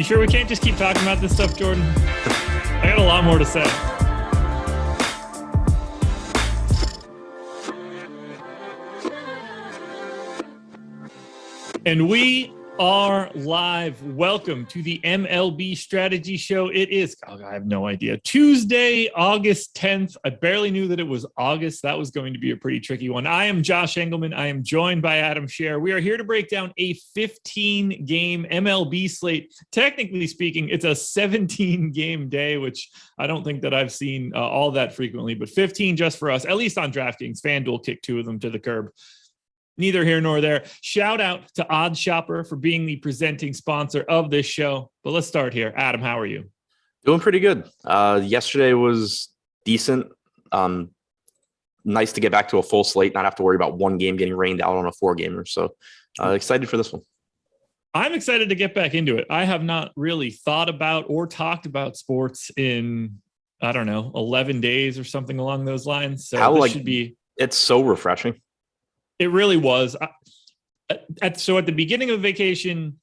You sure we can't just keep talking about this stuff, Jordan? I got a lot more to say. And we are live. Welcome to the MLB Strategy Show. It is, I have no idea, Tuesday, August 10th. I barely knew that it was August. That was going to be a pretty tricky one. I am Josh Engleman. I am joined by Adam Scherer. We are here to break down a 15-game MLB slate. Technically speaking, it's a 17-game day, which I don't think that I've seen all that frequently, but 15 just for us, at least on DraftKings. FanDuel kicked two of them to the curb. Neither here nor there. Shout out to Odd Shopper for being the presenting sponsor of this show. But let's start here. Adam, how are you? Doing pretty good. Yesterday was decent. Nice to get back to a full slate, not have to worry about one game getting rained out on a 4-gamer. So excited for this one. I'm excited to get back into it. I have not really thought about or talked about sports in, 11 days or something along those lines. So this should be. It's so refreshing. It really was. So at the beginning of vacation,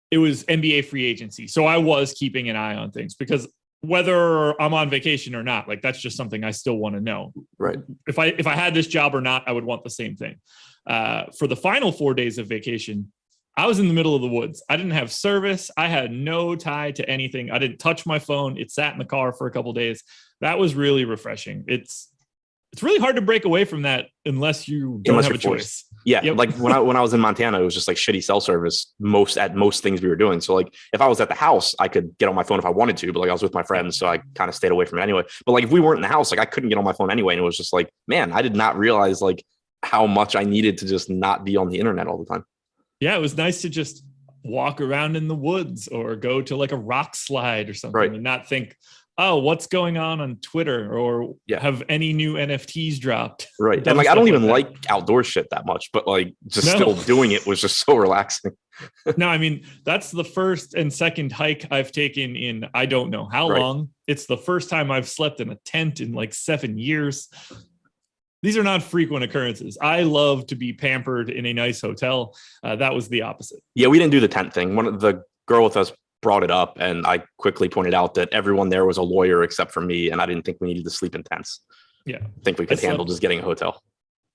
it was NBA free agency. So I was keeping an eye on things because whether I'm on vacation or not, that's just something I still want to know. Right. If I had this job or not, I would want the same thing. For the final 4 days of vacation, I was in the middle of the woods. I didn't have service. I had no tie to anything. I didn't touch my phone. It sat in the car for a couple of days. That was really refreshing. It's really hard to break away from that unless you don't have a choice. Yeah. Yep. Like when I was in Montana, it was just like shitty cell service at most things we were doing. So if I was at the house, I could get on my phone if I wanted to, but I was with my friends. So I kind of stayed away from it anyway. But if we weren't in the house, I couldn't get on my phone anyway. And it was just man, I did not realize how much I needed to just not be on the internet all the time. Yeah. It was nice to just walk around in the woods or go to a rock slide or something and not think, oh, what's going on Twitter or have any new NFTs dropped? Right. And I don't even like outdoor shit that much, but still doing it was just so relaxing. No, I mean, that's the first and second hike I've taken in, I don't know how long. It's the first time I've slept in a tent in 7 years. These are not frequent occurrences. I love to be pampered in a nice hotel. That was the opposite. Yeah, we didn't do the tent thing. One of the girl with us brought it up, and I quickly pointed out that everyone there was a lawyer except for me, and I didn't think we needed to sleep in tents. Yeah. I think we could handle just getting a hotel.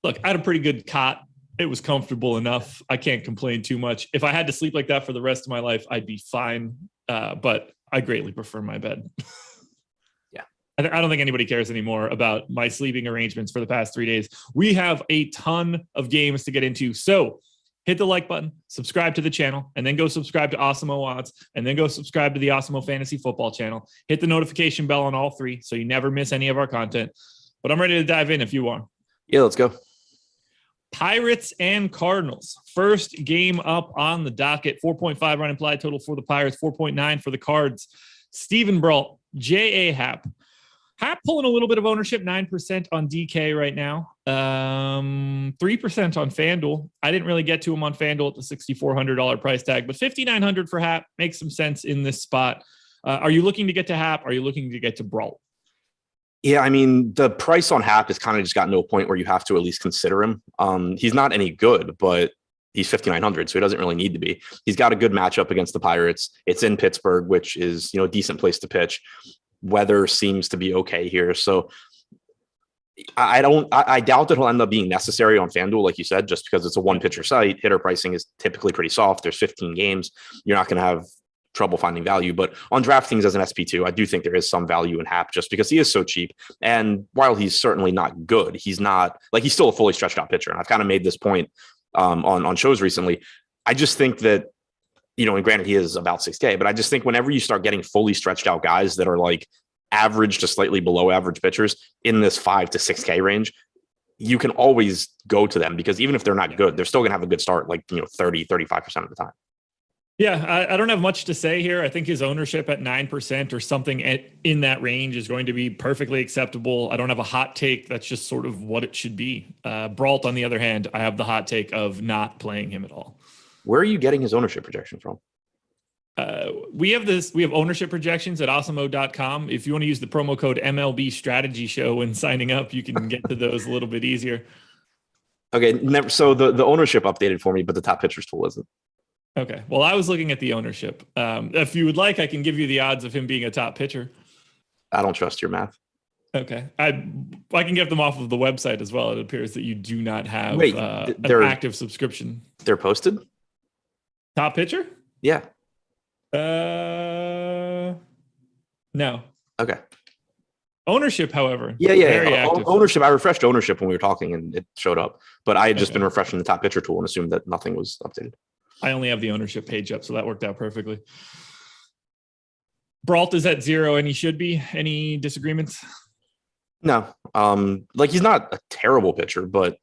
Look, I had a pretty good cot. It was comfortable enough. I can't complain too much. If I had to sleep like that for the rest of my life, I'd be fine. But I greatly prefer my bed. Yeah. I don't think anybody cares anymore about my sleeping arrangements for the past 3 days. We have a ton of games to get into. So hit the like button, subscribe to the channel, and then go subscribe to Awesemo Odds, and then go subscribe to the Awesemo Fantasy Football channel. Hit the notification bell on all three so you never miss any of our content. But I'm ready to dive in if you are. Yeah, let's go. Pirates and Cardinals. First game up on the docket. 4.5 run implied total for the Pirates, 4.9 for the Cards. Steven Brault, J.A. Happ. Happ pulling a little bit of ownership, 9% on DK right now, 3% on FanDuel. I didn't really get to him on FanDuel at the $6,400 price tag, but $5,900 for Happ makes some sense in this spot. Are you looking to get to Happ? Are you looking to get to Brault? Yeah, I mean, the price on Happ has kind of just gotten to a point where you have to at least consider him. He's not any good, but he's $5,900, so he doesn't really need to be. He's got a good matchup against the Pirates. It's in Pittsburgh, which is, a decent place to pitch. Weather seems to be okay here. So I doubt that he'll end up being necessary on FanDuel, like you said, just because it's a one pitcher site. Hitter pricing is typically pretty soft. There's 15 games. You're not going to have trouble finding value, but on DraftKings as an SP2, I do think there is some value in Happ just because he is so cheap. And while he's certainly not good, he's not he's still a fully stretched out pitcher. And I've kind of made this point on shows recently. I just think that, and granted he is about 6K, but I just think whenever you start getting fully stretched out guys that are average to slightly below average pitchers in this 5 to 6K range, you can always go to them because even if they're not good, they're still going to have a good start, 30, 35% of the time. Yeah, I don't have much to say here. I think his ownership at 9% or something in that range is going to be perfectly acceptable. I don't have a hot take. That's just sort of what it should be. Brault, on the other hand, I have the hot take of not playing him at all. Where are you getting his ownership projection from? We have ownership projections at awesemo.com. If you want to use the promo code MLB Strategy Show when signing up, you can get to those a little bit easier. Okay. So the ownership updated for me, but the top pitchers tool isn't. Okay. Well, I was looking at the ownership. If you would like, I can give you the odds of him being a top pitcher. I don't trust your math. Okay. I can get them off of the website as well. It appears that you do not have an active subscription. They're posted? Top pitcher? Yeah. No. Okay. Ownership, however. Yeah. Ownership. I refreshed ownership when we were talking and it showed up. But I had just been refreshing the top pitcher tool and assumed that nothing was updated. I only have the ownership page up, so that worked out perfectly. Brault is at 0, and he should be. Any disagreements? No. He's not a terrible pitcher, but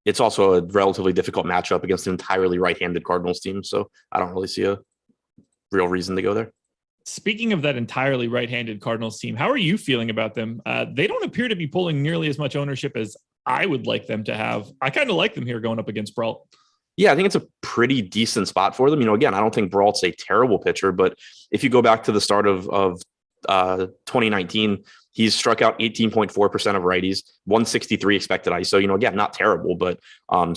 it's also a relatively difficult matchup against an entirely right-handed Cardinals team. So I don't really see a real reason to go there. Speaking of that entirely right-handed Cardinals team, how are you feeling about them? They don't appear to be pulling nearly as much ownership as I would like them to have. I kind of like them here going up against Brault. Yeah, I think it's a pretty decent spot for them. Again, I don't think Brault's a terrible pitcher, but if you go back to the start of 2019, he's struck out 18.4% of righties, 163 expected ISO. Again, not terrible, but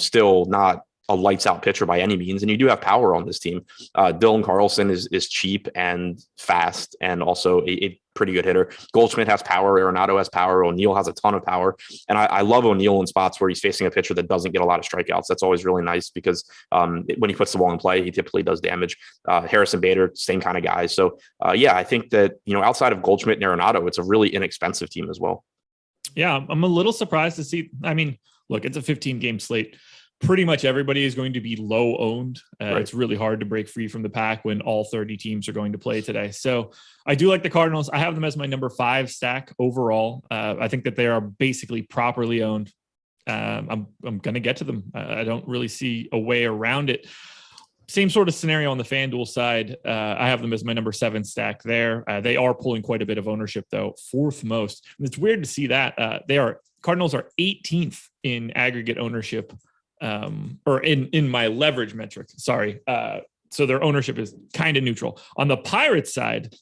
still not a lights out pitcher by any means. And you do have power on this team. Dylan Carlson is cheap and fast and also a pretty good hitter. Goldschmidt has power. Arenado has power. O'Neill has a ton of power. And I love O'Neill in spots where he's facing a pitcher that doesn't get a lot of strikeouts. That's always really nice because when he puts the ball in play, he typically does damage. Harrison Bader, same kind of guy. So I think that, outside of Goldschmidt and Arenado, it's a really inexpensive team as well. Yeah, I'm a little surprised to see. I mean, look, it's a 15-game slate. Pretty much everybody is going to be low owned. Right. It's really hard to break free from the pack when all 30 teams are going to play today. So I do like the Cardinals. I have them as my number 5 stack overall. I think that they are basically properly owned. I'm going to get to them. I don't really see a way around it. Same sort of scenario on the FanDuel side. I have them as my number 7 stack there. They are pulling quite a bit of ownership though, 4th most. And it's weird to see that. Cardinals are 18th in aggregate ownership. Or in my leverage metric, sorry. So their ownership is kind of neutral. On the Pirates side,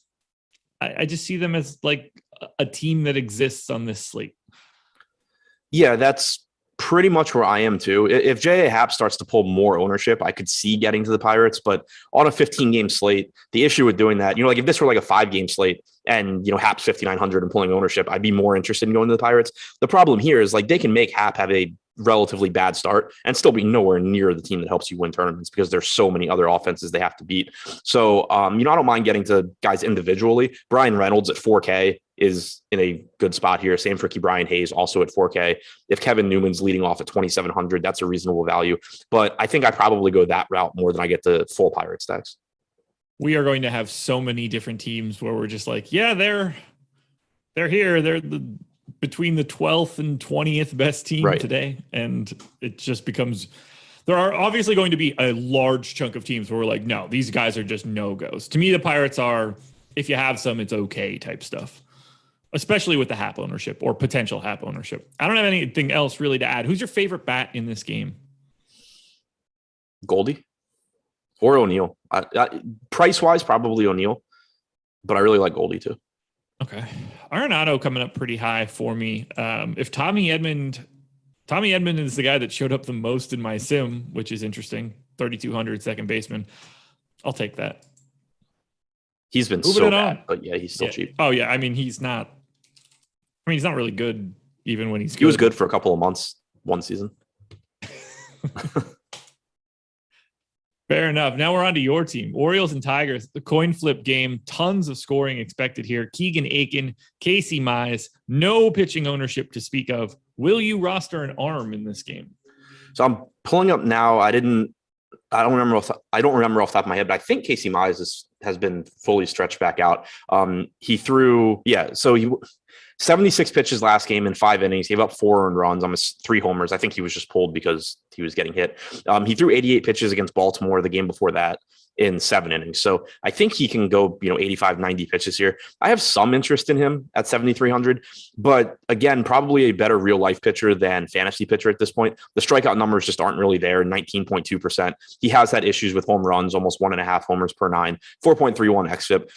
I just see them as like a team that exists on this slate. Yeah, that's pretty much where I am too. If J.A. Happ starts to pull more ownership, I could see getting to the Pirates, but on a 15-game slate, the issue with doing that, if this were like a 5-game slate and, Happ's 5,900 and pulling ownership, I'd be more interested in going to the Pirates. The problem here is they can make Happ have a relatively bad start and still be nowhere near the team that helps you win tournaments because there's so many other offenses they have to beat. So, I don't mind getting to guys individually. Brian Reynolds at 4K is in a good spot here. Same for Brian Hayes, also at 4K. If Kevin Newman's leading off at 2,700, that's a reasonable value. But I think I probably go that route more than I get the full Pirate stacks. We are going to have so many different teams where we're just like, yeah, they're here. They're between the 12th and 20th best team today. And it just becomes, there are obviously going to be a large chunk of teams where we're like, no, these guys are just no-goes. To me, the Pirates are, if you have some, it's okay type stuff, especially with the Happ ownership or potential Happ ownership. I don't have anything else really to add. Who's your favorite bat in this game? Goldie or O'Neill. Price-wise, probably O'Neill, but I really like Goldie too. Okay. Arenado coming up pretty high for me. If Tommy Edman is the guy that showed up the most in my sim, which is interesting, 3,200 second baseman, I'll take that. He's been so bad, but yeah, he's still cheap. Oh yeah. He's not really good even when he's good. He was good for a couple of months, one season. Fair enough. Now we're on to your team. Orioles and Tigers, the coin flip game. Tons of scoring expected here. Keegan Aiken, Casey Mize, no pitching ownership to speak of. Will you roster an arm in this game? So I'm pulling up now. I don't remember off the top of my head, but I think Casey Mize has been fully stretched back out. He threw, 76 pitches last game in 5 innings. He gave up 4 earned runs, almost 3 homers. I think he was just pulled because he was getting hit. He threw 88 pitches against Baltimore the game before that in 7 innings. So I think he can go, 85, 90 pitches here. I have some interest in him at 7,300, but again, probably a better real life pitcher than fantasy pitcher at this point. The strikeout numbers just aren't really there. 19.2%. He has had issues with home runs, almost 1.5 homers per 9, 4.31 xFIP.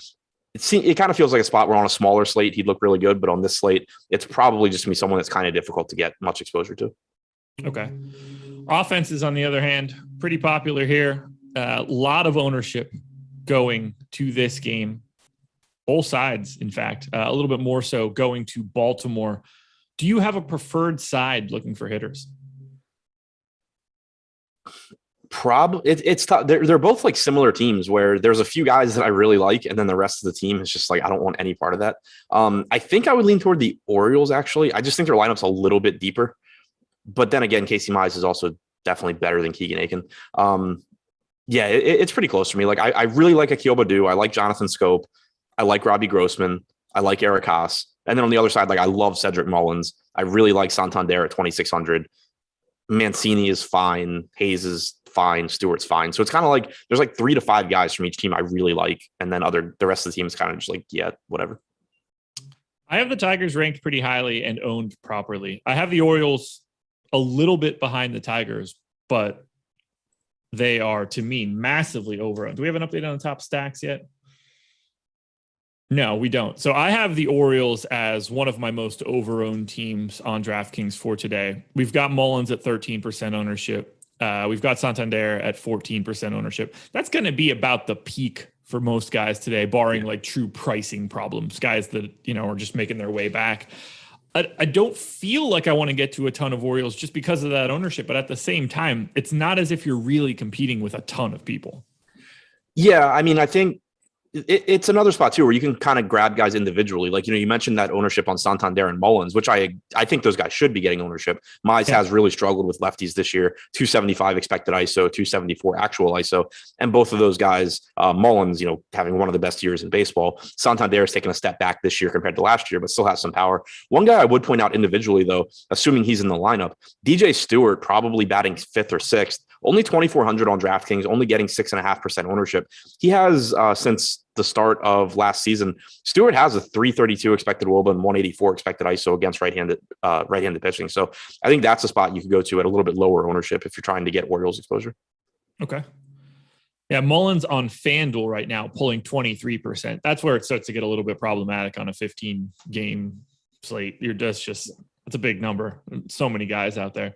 It kind of feels like a spot where on a smaller slate, he'd look really good, but on this slate, it's probably just going to be someone that's kind of difficult to get much exposure to. Okay. Offenses, on the other hand, pretty popular here. A lot of ownership going to this game. Both sides, in fact, a little bit more so going to Baltimore. Do you have a preferred side looking for hitters? Probably it's tough. They're both like similar teams where there's a few guys that I really like, and then the rest of the team is just like I don't want any part of that. I think I would lean toward the Orioles. Actually, I just think their lineup's a little bit deeper. But then again, Casey Mize is also definitely better than Keegan Aiken. Yeah, it's pretty close for me. Like I really like Akil Baddoo. I like Jonathan Scope. I like Robbie Grossman. I like Eric Haas. And then on the other side, like I love Cedric Mullins. I really like Santander at 2,600. Mancini is fine. Hayes is fine. Stewart's fine. So it's kind of like there's like 3 to 5 guys from each team I really like, and then the rest of the team is kind of just like, yeah, whatever. I have the Tigers ranked pretty highly and owned properly. I have the Orioles a little bit behind the Tigers, but they are, to me, massively overowned. Do we have an update on the top stacks yet? No, we don't. So I have the Orioles as one of my most overowned teams on DraftKings for today. We've got Mullins at 13% ownership. We've got Santander at 14% ownership. That's going to be about the peak for most guys today, barring like true pricing problems, guys that, are just making their way back. I don't feel like I want to get to a ton of Orioles just because of that ownership, but at the same time, it's not as if you're really competing with a ton of people. Yeah, I mean, I think it's another spot too where you can kind of grab guys individually. Like, you mentioned that ownership on Santander and Mullins, which I think those guys should be getting ownership. Mize has really struggled with lefties this year. 275 expected ISO, 274 actual ISO. And both of those guys, Mullins, having one of the best years in baseball. Santander has taken a step back this year compared to last year, but still has some power. One guy I would point out individually, though, assuming he's in the lineup, DJ Stewart, probably batting 5th or 6th. Only 2,400 on DraftKings, only getting 6.5% ownership. He has, since the start of last season, Stewart has a 332 expected WOBA and 184 expected ISO against right-handed pitching. So I think that's a spot you could go to at a little bit lower ownership if you're trying to get Orioles exposure. Okay. Yeah, Mullins on FanDuel right now pulling 23%. That's where it starts to get a little bit problematic on a 15-game slate. That's a big number. So many guys out there.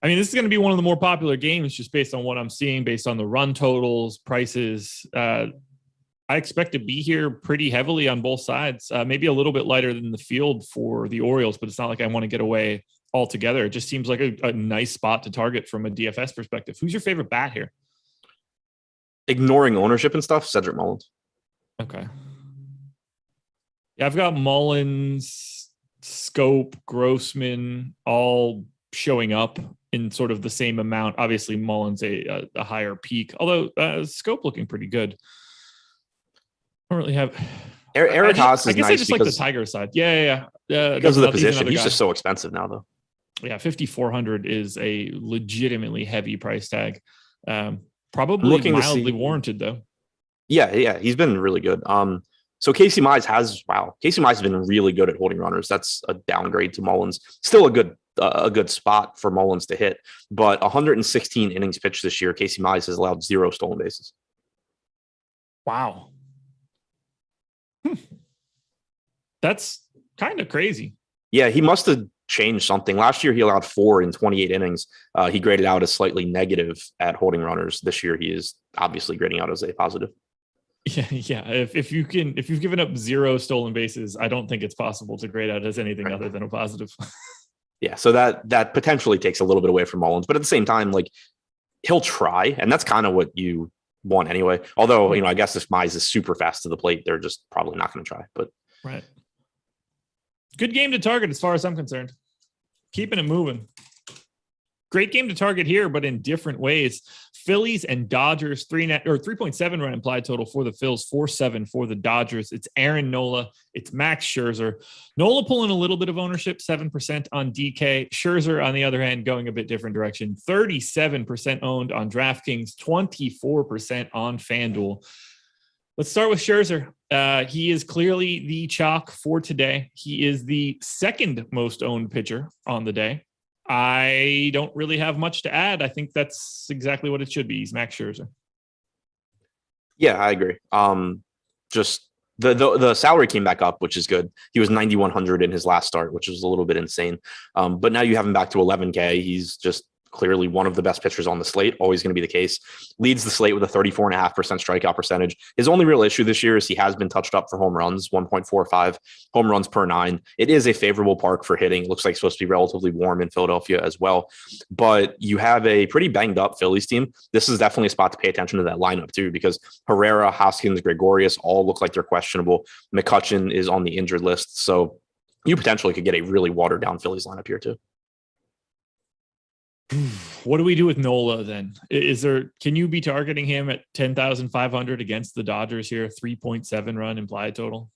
I mean, this is going to be one of the more popular games just based on what I'm seeing, based on the run totals, prices. I expect to be here pretty heavily on both sides, maybe a little bit lighter than the field for the Orioles, but it's not like I want to get away altogether. It just seems like a nice spot to target from a DFS perspective. Who's your favorite bat here? Ignoring ownership and stuff, Cedric Mullins. Okay. Yeah, I've got Mullins, Scope, Grossman, all showing up in sort of the same amount. Obviously, Mullins a higher peak, although Scope looking pretty good. I don't really have Eric Haas. I guess I just like the Tiger side. Yeah. Because of the position, he's just so expensive now, though. Yeah, 5,400 is a legitimately heavy price tag. Probably mildly warranted, though. Yeah, he's been really good. So Casey Mize has been really good at holding runners. That's a downgrade to Mullins. Still a good spot for Mullins to hit, but 116 innings pitched this year. Casey Mize has allowed 0 stolen bases. Wow. That's kind of crazy. Yeah, he must have changed something. Last year, he allowed 4 in 28 innings. He graded out as slightly negative at holding runners. This year, he is obviously grading out as a positive. Yeah. If you've given up 0 stolen bases, I don't think it's possible to grade out as anything other than a positive. Yeah, so that potentially takes a little bit away from Mullins, but at the same time, like he'll try, and that's kind of what you want anyway. Although, I guess if Mize is super fast to the plate, they're just probably not going to try. But right, good game to target as far as I'm concerned. Keeping it moving. Great game to target here, but in different ways. Phillies and Dodgers, 3.7 run implied total for the Phils, 4.7 for the Dodgers. It's Aaron Nola. It's Max Scherzer. Nola pulling a little bit of ownership, 7% on DK. Scherzer, on the other hand, going a bit different direction. 37% owned on DraftKings, 24% on FanDuel. Let's start with Scherzer. He is clearly the chalk for today. He is the second most owned pitcher on the day. I don't really have much to add. I think that's exactly what it should be. He's Max Scherzer. Yeah, I agree. Just the salary came back up, which is good. He was 9,100 in his last start, which was a little bit insane. But now you have him back to 11K. He's just clearly one of the best pitchers on the slate, always going to be the case. Leads the slate with a 34.5% strikeout percentage. His only real issue this year is he has been touched up for home runs, 1.45 home runs per 9. It is a favorable park for hitting. It looks like it's supposed to be relatively warm in Philadelphia as well. But you have a pretty banged up Phillies team. This is definitely a spot to pay attention to that lineup too, because Herrera, Hoskins, Gregorius all look like they're questionable. McCutchen is on the injured list. So you potentially could get a really watered down Phillies lineup here too. What do we do with Nola then? Can you be targeting him at 10,500 against the Dodgers here? 3.7 run implied total.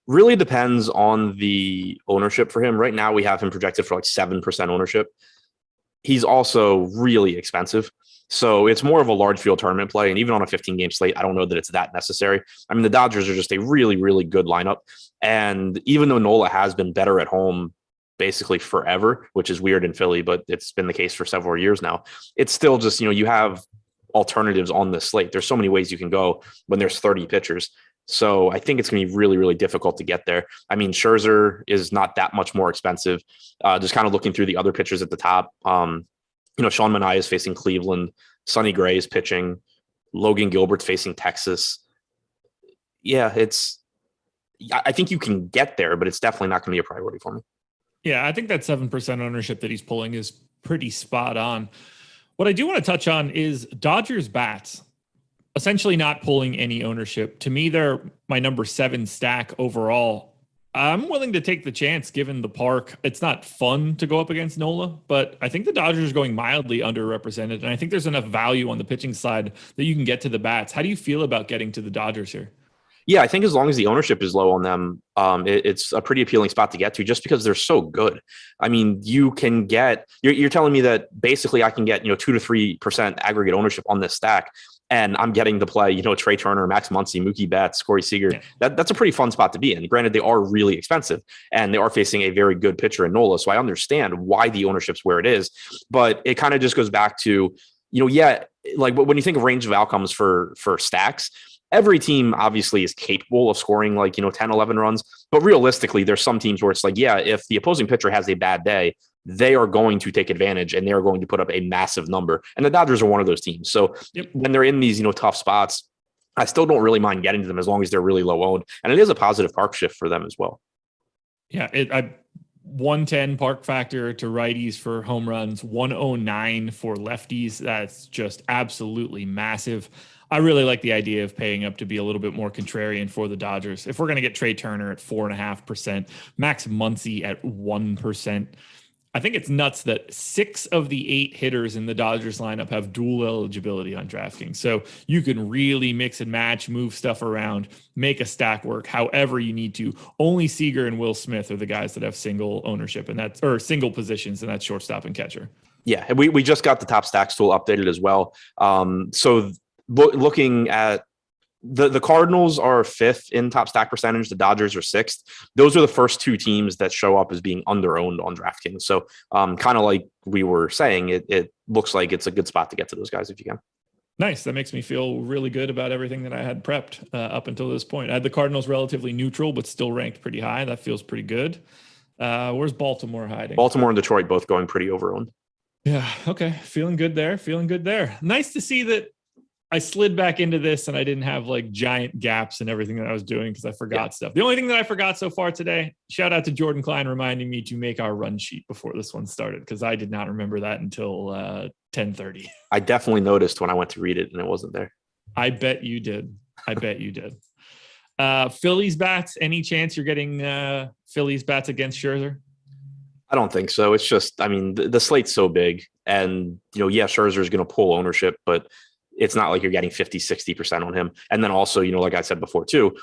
Really depends on the ownership for him. Right now we have him projected for like 7% ownership. He's also really expensive. So it's more of a large field tournament play. And even on a 15-game slate, I don't know that it's that necessary. I mean, the Dodgers are just a really, really good lineup. And even though Nola has been better at home basically forever, which is weird in Philly, but it's been the case for several years now, it's still just, you have alternatives on this slate. There's so many ways you can go when there's 30 pitchers. So I think it's going to be really, really difficult to get there. I mean, Scherzer is not that much more expensive. Just kind of looking through the other pitchers at the top. Sean Manaea is facing Cleveland. Sonny Gray is pitching. Logan Gilbert's facing Texas. Yeah, I think you can get there, but it's definitely not going to be a priority for me. Yeah, I think that 7% ownership that he's pulling is pretty spot on. What I do want to touch on is Dodgers bats essentially not pulling any ownership. To me, they're my number 7 stack overall. I'm willing to take the chance given the park. It's not fun to go up against Nola, but I think the Dodgers are going mildly underrepresented. And I think there's enough value on the pitching side that you can get to the bats. How do you feel about getting to the Dodgers here? Yeah, I think as long as the ownership is low on them, it's a pretty appealing spot to get to just because they're so good. I mean, you can get, you're telling me that basically I can get, 2 to 3% aggregate ownership on this stack. And I'm getting to play, Trey Turner, Max Muncy, Mookie Betts, Corey Seager. Yeah. That's a pretty fun spot to be in. Granted, they are really expensive and they are facing a very good pitcher in Nola. So I understand why the ownership's where it is, but it kind of just goes back to, like when you think of range of outcomes for stacks, every team obviously is capable of scoring 10, 11 runs. But realistically, there's some teams where it's like, yeah, if the opposing pitcher has a bad day, they are going to take advantage and they're going to put up a massive number. And the Dodgers are one of those teams. So when they're in these, tough spots, I still don't really mind getting to them as long as they're really low owned. And it is a positive park shift for them as well. Yeah. 110 park factor to righties for home runs, 109 for lefties. That's just absolutely massive. I really like the idea of paying up to be a little bit more contrarian for the Dodgers. If we're going to get Trey Turner at 4.5%, Max Muncy at 1%, I think it's nuts that 6 of the 8 hitters in the Dodgers lineup have dual eligibility on DraftKings. So you can really mix and match, move stuff around, make a stack work however you need to. Only Seager and Will Smith are the guys that have single ownership, or single positions, and that's shortstop and catcher. Yeah, we just got the top stacks tool updated as well. So looking at the Cardinals are 5th in top stack percentage. The Dodgers are 6th. Those are the first 2 teams that show up as being underowned on DraftKings. So kind of like we were saying, it looks like it's a good spot to get to those guys if you can. Nice. That makes me feel really good about everything that I had prepped up until this point. I had the Cardinals relatively neutral, but still ranked pretty high. That feels pretty good. Where's Baltimore hiding? Baltimore and Detroit both going pretty overowned. Yeah. Okay. Feeling good there. Nice to see that I slid back into this and I didn't have giant gaps in everything that I was doing because I forgot stuff. The only thing that I forgot so far today, shout out to Jordan Klein reminding me to make our run sheet before this one started because I did not remember that until 10:30. I definitely noticed when I went to read it and it wasn't there. I bet you did. Phillies bats, any chance you're getting Phillies bats against Scherzer? I don't think so. It's just, I mean, the slate's so big and, Scherzer is going to pull ownership, but it's not like you're getting 50, 60% on him. And then also, like I said before too,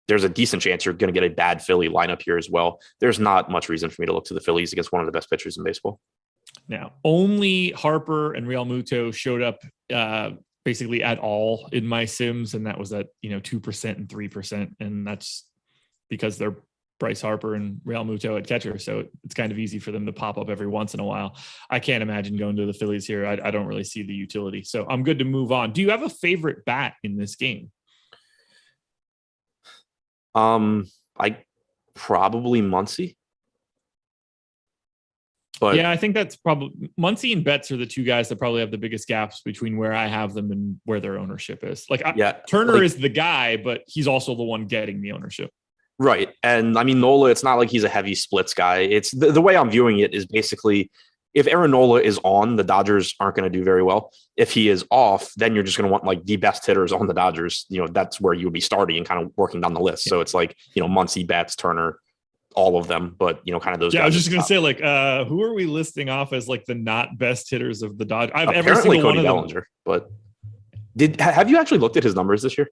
there's a decent chance you're going to get a bad Philly lineup here as well. There's not much reason for me to look to the Phillies against one of the best pitchers in baseball. Now, only Harper and Real Muto showed up basically at all in my sims. And that was at, 2% and 3%. And that's because they're Bryce Harper and Real Muto at catcher. So it's kind of easy for them to pop up every once in a while. I can't imagine going to the Phillies here. I don't really see the utility. So I'm good to move on. Do you have a favorite bat in this game? I probably Muncy. But yeah, I think that's probably Muncy and Betts are the two guys that probably have the biggest gaps between where I have them and where their ownership is. Turner is the guy, but he's also the one getting the ownership. Right. And I mean, Nola, it's not like he's a heavy splits guy. It's the way I'm viewing it is basically if Aaron Nola is on, the Dodgers aren't going to do very well. If he is off, then you're just going to want like the best hitters on the Dodgers. That's where you would be starting and kind of working down the list. So it's like, Muncy, Betts, Turner, all of them, but kind of those guys. I was just going to say, like, who are we listing off as like the not best hitters of the Dodgers? Apparently Cody Bellinger, but have you actually looked at his numbers this year?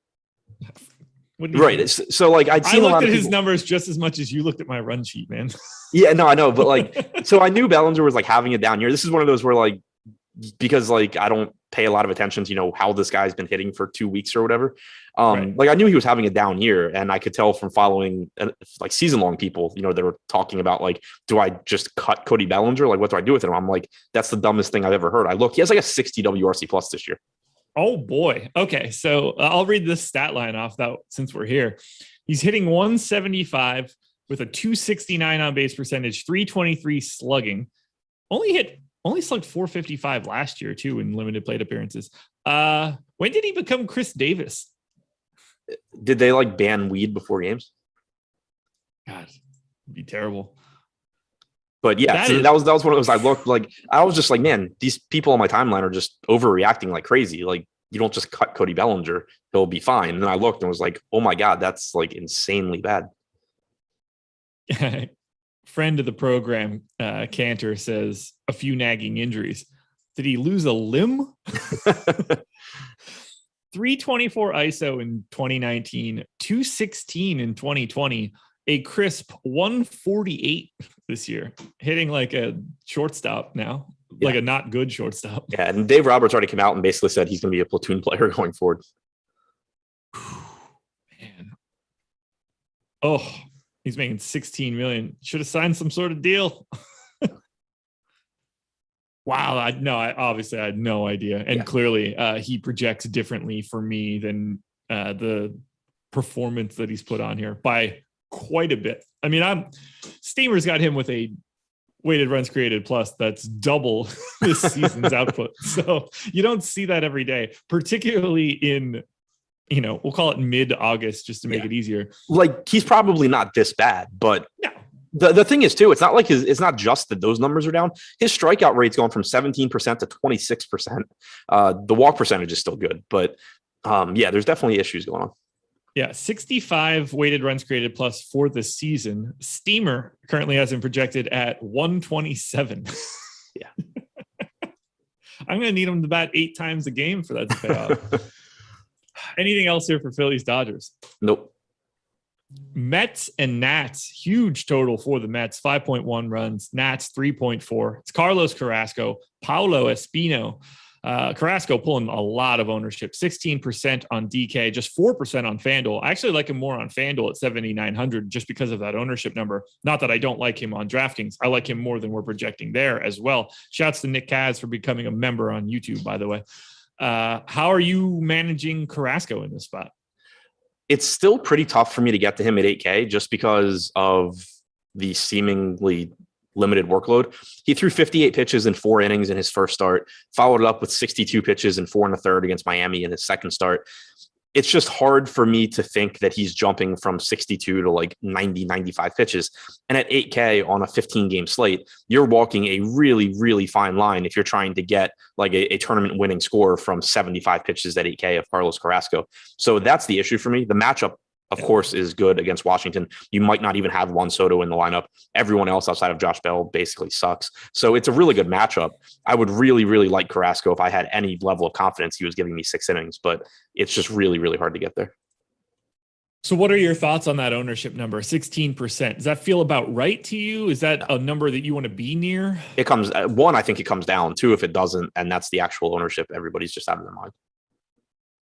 Right. So like I looked at his numbers just as much as you looked at my run sheet, man. Yeah, no, I know. But like, so I knew Bellinger was like having a down year. This is one of those where like, because like, I don't pay a lot of attention to, how this guy's been hitting for 2 weeks or whatever. Right. Like I knew he was having a down year, and I could tell from following like season long people, they were talking about like, do I just cut Cody Bellinger? Like, what do I do with him? I'm like, that's the dumbest thing I've ever heard. He has like a 60 WRC plus this year. Oh boy. Okay. So I'll read this stat line off that since we're here. He's hitting 175 with a 269 on base percentage, 323 slugging. Only slugged 455 last year too in limited plate appearances. When did he become Chris Davis? Did they like ban weed before games? God, it'd be terrible. But yeah, that was one of those. I was just like, man, these people on my timeline are just overreacting like crazy. Like, you don't just cut Cody Bellinger, he'll be fine. And then I looked and was like, oh my God, that's like insanely bad. Friend of the program, Cantor says a few nagging injuries. Did he lose a limb? 324 ISO in 2019, 216 in 2020. A crisp 148 this year, hitting like a shortstop now, like a not good shortstop. Yeah, and Dave Roberts already came out and basically said he's going to be a platoon player going forward. Man. Oh, he's making $16 million. Should have signed some sort of deal. Wow. I obviously had no idea. And clearly he projects differently for me than the performance that he's put on here by quite a bit. I mean, Steamer's got him with a weighted runs created plus that's double this season's output. So you don't see that every day, particularly in, we'll call it mid-August just to make it easier. Like, he's probably not this bad, but the thing is too, it's not like it's not just that those numbers are down. His strikeout rate's gone from 17% to 26%. The walk percentage is still good, but there's definitely issues going on. Yeah, 65 weighted runs created plus for the season. Steamer currently has him projected at 127. Yeah. I'm going to need him to bat 8 times a game for that to pay off. Anything else here for Phillies Dodgers? Nope. Mets and Nats, huge total for the Mets, 5.1 runs. Nats, 3.4. It's Carlos Carrasco, Paulo Espino. Carrasco pulling a lot of ownership, 16% on DK, just 4% on FanDuel. I actually like him more on FanDuel at 7,900 just because of that ownership number. Not that I don't like him on DraftKings. I like him more than we're projecting there as well. Shouts to Nick Kaz for becoming a member on YouTube, by the way. How are you managing Carrasco in this spot? It's still pretty tough for me to get to him at 8K just because of the seemingly limited workload. He threw 58 pitches in 4 innings in his first start, followed it up with 62 pitches in 4 1/3 against Miami in his second start. It's just hard for me to think that he's jumping from 62 to like 90, 95 pitches. And at 8K on a 15-game slate, you're walking a really, really fine line if you're trying to get like a tournament winning score from 75 pitches at 8K of Carlos Carrasco. So that's the issue for me. The matchup, of course, is good against Washington. You might not even have Juan Soto in the lineup. Everyone else outside of Josh Bell basically sucks. So it's a really good matchup. I would really, really like Carrasco if I had any level of confidence he was giving me 6 innings, but it's just really, really hard to get there. So what are your thoughts on that ownership number, 16%? Does that feel about right to you? Is that a number that you want to be near? It comes, one, I think it comes down. 2, if it doesn't, and that's the actual ownership everybody's just out of their mind.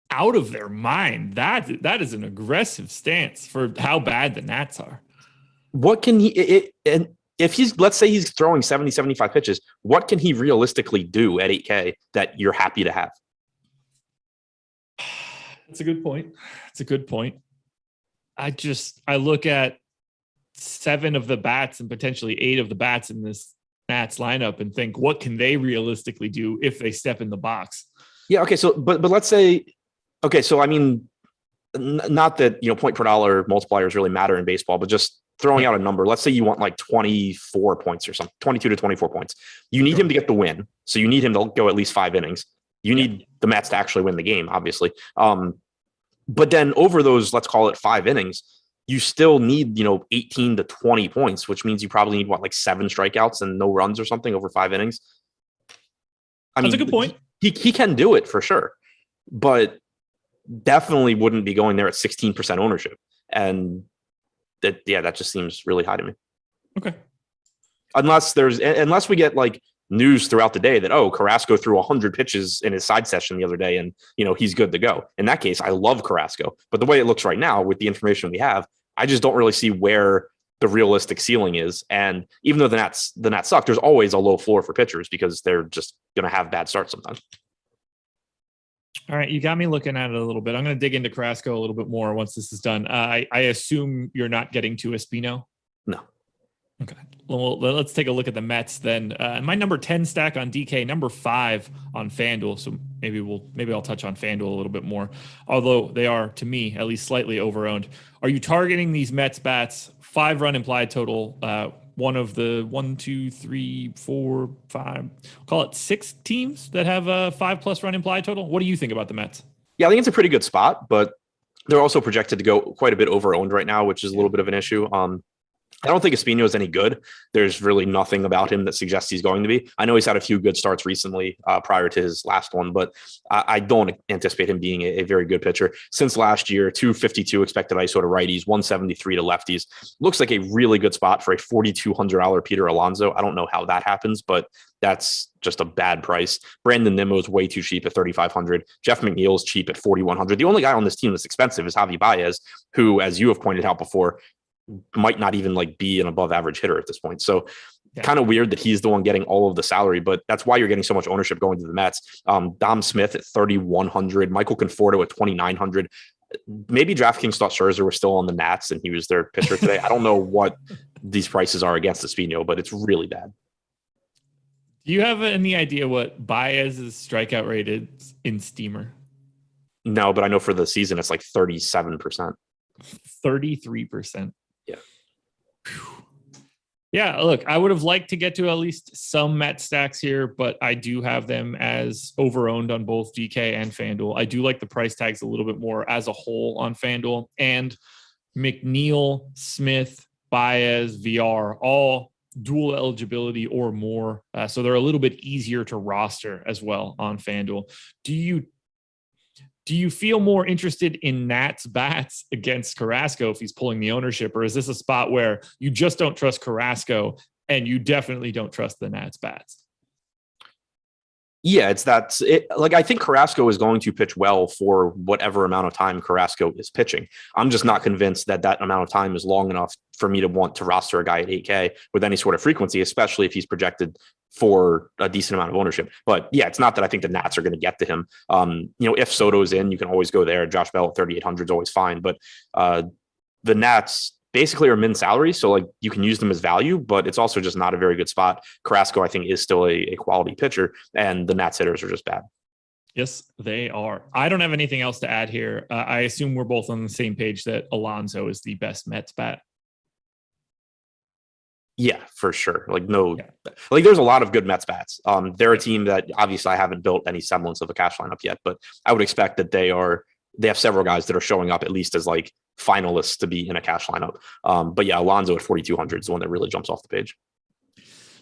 Out of their mind. That is an aggressive stance for how bad the Nats are. What can he, and if he's, let's say he's throwing 70, 75 pitches, what can he realistically do at 8K that you're happy to have? That's a good point. It's a good point. I look at 7 of the bats and potentially 8 of the bats in this Nats lineup and think, what can they realistically do if they step in the box? Yeah. Okay. So, but let's say, okay. So, I mean, not that, point per dollar multipliers really matter in baseball, but just throwing out a number. Let's say you want like 24 points or something, 22 to 24 points. You need him to get the win. So you need him to go at least 5 innings. You need the Mets to actually win the game, obviously. But then over those, let's call it 5 innings, you still need, 18 to 20 points, which means you probably need like 7 strikeouts and no runs or something over 5 innings. That's a good point. He can do it for sure, but definitely wouldn't be going there at 16% ownership. And that just seems really high to me. Okay. Unless we get like news throughout the day that, Carrasco threw 100 pitches in his side session the other day and, he's good to go. In that case, I love Carrasco. But the way it looks right now with the information we have, I just don't really see where the realistic ceiling is. And even though the Nats suck, there's always a low floor for pitchers because they're just going to have bad starts sometimes. All right, you got me looking at it a little bit. I'm going to dig into Carrasco a little bit more once this is done. I assume you're not getting to Espino? No. Okay. Well, let's take a look at the Mets then. My number 10 stack on DK, number 5 on FanDuel. So maybe I'll touch on FanDuel a little bit more, although they are, to me, at least slightly overowned. Are you targeting these Mets bats? 5-run implied total. One of the 1, 2, 3, 4, 5, call it 6 teams that have a 5+ run implied total. What do you think about the Mets? Yeah, I think it's a pretty good spot, but they're also projected to go quite a bit overowned right now, which is a little bit of an issue. I don't think Espino is any good. There's really nothing about him that suggests he's going to be. I know he's had a few good starts recently prior to his last one, but I don't anticipate him being a very good pitcher. Since last year, 252 expected ISO to righties, 173 to lefties. Looks like a really good spot for a $4,200 Peter Alonso. I don't know how that happens, but that's just a bad price. Brandon Nimmo's way too cheap at $3,500. Jeff McNeil's cheap at $4,100. The only guy on this team that's expensive is Javi Baez, who, as you have pointed out before, might not even like be an above average hitter at this point. So kind of weird that he's the one getting all of the salary, but that's why you're getting so much ownership going to the Mets. Dom Smith at $3,100, Michael Conforto at $2,900. Maybe DraftKings thought Scherzer was still on the Nats and he was their pitcher today. I don't know what these prices are against Espino, but it's really bad. Do you have any idea what Baez's strikeout rate is in Steamer? No, but I know for the season, it's like 37%. 33%. Yeah. Yeah, look, I would have liked to get to at least some Met stacks here, but I do have them as overowned on both DK and FanDuel. I do like the price tags a little bit more as a whole on FanDuel. And McNeil, Smith, Baez, VR, all dual eligibility or more. So they're a little bit easier to roster as well on FanDuel. Do you feel more interested in Nats bats against Carrasco if he's pulling the ownership, or is this a spot where you just don't trust Carrasco and you definitely don't trust the Nats bats? Yeah, I think Carrasco is going to pitch well for whatever amount of time Carrasco is pitching. I'm just not convinced that amount of time is long enough for me to want to roster a guy at 8K with any sort of frequency, especially if he's projected for a decent amount of ownership. But yeah, it's not that I think the Nats are going to get to him. If Soto's in, you can always go there. Josh Bell at 3,800 is always fine. But the Nats basically are min salary, so like you can use them as value, but it's also just not a very good spot. Carrasco, I think, is still a quality pitcher, and the Nats hitters are just bad. Yes, they are. I don't have anything else to add here. I assume we're both on the same page that Alonso is the best Mets bat. Yeah, for sure. There's a lot of good Mets bats. They're a team that obviously I haven't built any semblance of a cash lineup yet, but I would expect that they have several guys that are showing up at least as like finalists to be in a cash lineup. But yeah, Alonso at 4,200 is the one that really jumps off the page.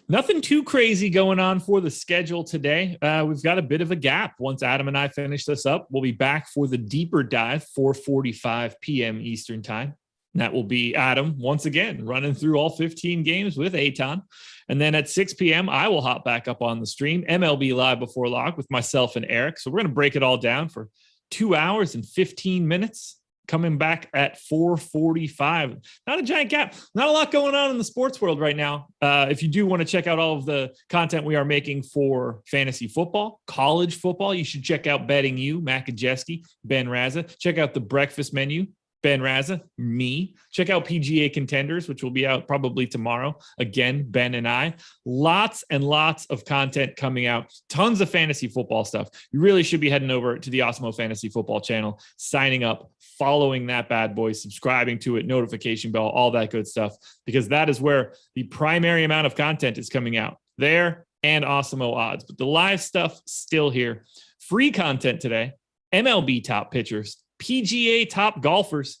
Nothing too crazy going on for the schedule today. We've got a bit of a gap. Once Adam and I finish this up, we'll be back for the deeper dive, 4:45 p.m. Eastern time. And that will be Adam once again running through all 15 games with Aton. And then at 6 p.m., I will hop back up on the stream, MLB Live Before Lock with myself and Eric. So we're going to break it all down for 2 hours and 15 minutes. Coming back at 4:45. Not a giant gap. Not a lot going on in the sports world right now. If you do want to check out all of the content we are making for fantasy football, college football, you should check out Betting You, Mac Ajeski, Ben Raza. Check out the breakfast menu, Ben Raza, me. Check out PGA Contenders, which will be out probably tomorrow. Again, Ben and I. Lots and lots of content coming out. Tons of fantasy football stuff. You really should be heading over to the Awesemo Fantasy Football channel, signing up, following that bad boy, subscribing to it, notification bell, all that good stuff, because that is where the primary amount of content is coming out there and Awesemo odds. But the live stuff still here. Free content today. MLB top pitchers, PGA top golfers.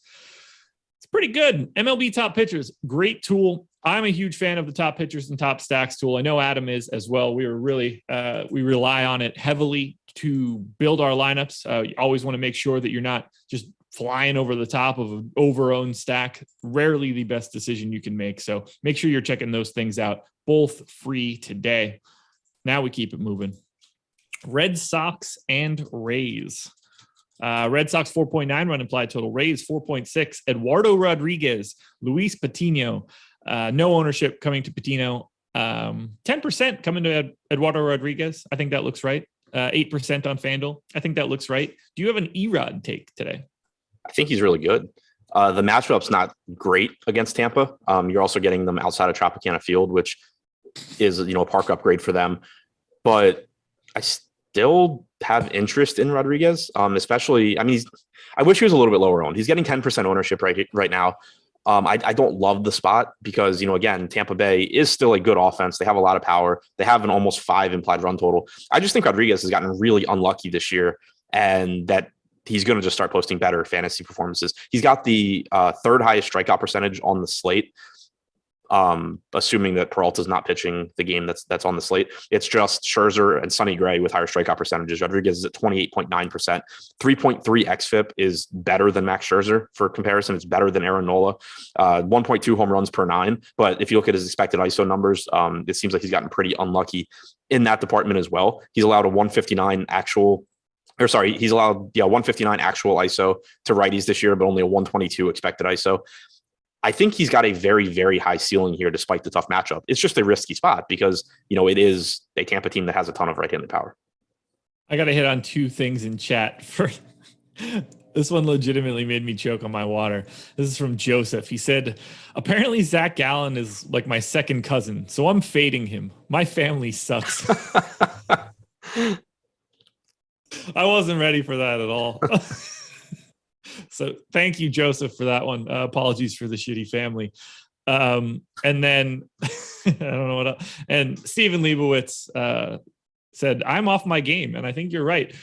It's pretty good. MLB top pitchers, great tool. I'm a huge fan of the top pitchers and top stacks tool. I know Adam is as well. We rely on it heavily to build our lineups. You always want to make sure that you're not just flying over the top of an over-owned stack. Rarely the best decision you can make. So make sure you're checking those things out, both free today. Now we keep it moving. Red Sox and Rays. Red Sox 4.9 run implied total. Rays 4.6. Eduardo Rodriguez, Luis Patino. No ownership coming to Patino. 10% coming to Eduardo Rodriguez. I think that looks right. 8% on FanDuel. I think that looks right. Do you have an Erod take today? I think he's really good. The matchup's not great against Tampa. You're also getting them outside of Tropicana Field, which is, a park upgrade for them. But I still have interest in Rodriguez, especially, I wish he was a little bit lower owned. He's getting 10% ownership right now. I don't love the spot because, again, Tampa Bay is still a good offense. They have a lot of power. They have an almost 5 implied run total. I just think Rodriguez has gotten really unlucky this year, and that he's going to just start posting better fantasy performances. He's got the third highest strikeout percentage on the slate. Assuming that Peralta's not pitching the game that's on the slate. It's just Scherzer and Sonny Gray with higher strikeout percentages. Rodriguez is at 28.9%. 3.3 xFIP is better than Max Scherzer. For comparison, it's better than Aaron Nola. 1.2 home runs per 9. But if you look at his expected ISO numbers, it seems like he's gotten pretty unlucky in that department as well. He's allowed a 159 actual he's allowed 159 actual ISO to righties this year, but only a 122 expected ISO. I think he's got a very, very high ceiling here, despite the tough matchup. It's just a risky spot because, it is a Tampa team that has a ton of right-handed power. I got to hit on 2 things in chat. For this one legitimately made me choke on my water. This is from Joseph. He said, apparently Zach Gallen is like my second cousin, so I'm fading him. My family sucks. I wasn't ready for that at all. So thank you, Joseph, for that one. Apologies for the shitty family. And then I don't know what else. And Steven Leibowitz said, I'm off my game. And I think you're right.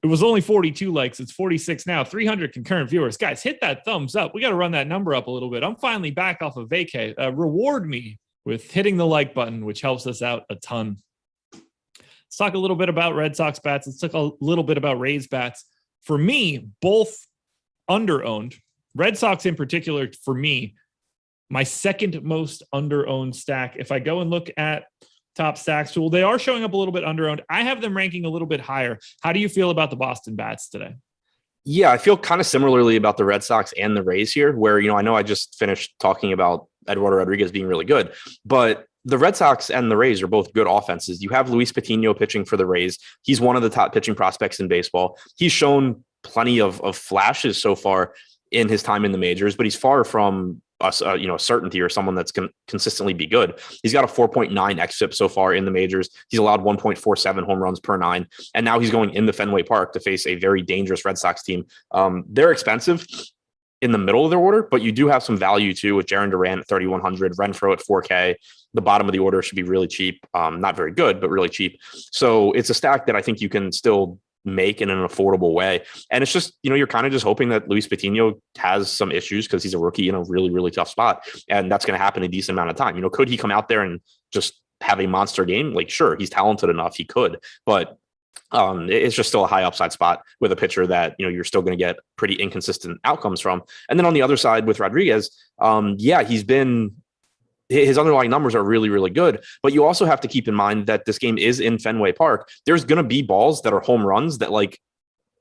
It was only 42 likes. It's 46 now. 300 concurrent viewers. Guys, hit that thumbs up. We got to run that number up a little bit. I'm finally back off of vacay. Reward me with hitting the like button, which helps us out a ton. Let's talk a little bit about Red Sox bats. Let's talk a little bit about Rays bats. For me, both under-owned. Red Sox in particular, for me, my second most under-owned stack. If I go and look at top stacks tool, they are showing up a little bit under-owned. I have them ranking a little bit higher. How do you feel about the Boston bats today? Yeah, I feel kind of similarly about the Red Sox and the Rays here, where, I know I just finished talking about Eduardo Rodriguez being really good, but the Red Sox and the Rays are both good offenses. You have Luis Patino pitching for the Rays. He's one of the top pitching prospects in baseball. He's shown plenty of flashes so far in his time in the majors, but he's far from a certainty or someone that's going to consistently be good. He's got a 4.9 xFIP so far in the majors. He's allowed 1.47 home runs per 9. And now he's going into Fenway Park to face a very dangerous Red Sox team. They're expensive in the middle of their order, but you do have some value too with Jaron Durant at 3,100, Renfroe at 4K. The bottom of the order should be really cheap. Not very good, but really cheap. So it's a stack that I think you can still make in an affordable way. And it's just, you're kind of just hoping that Luis Patino has some issues because he's a rookie in a really, really tough spot. And that's going to happen a decent amount of time. Could he come out there and just have a monster game? Like, sure, he's talented enough. He could, but it's just still a high upside spot with a pitcher that, you're still going to get pretty inconsistent outcomes from. And then on the other side with Rodriguez, his underlying numbers are really, really good, but you also have to keep in mind that this game is in Fenway Park. There's going to be balls that are home runs that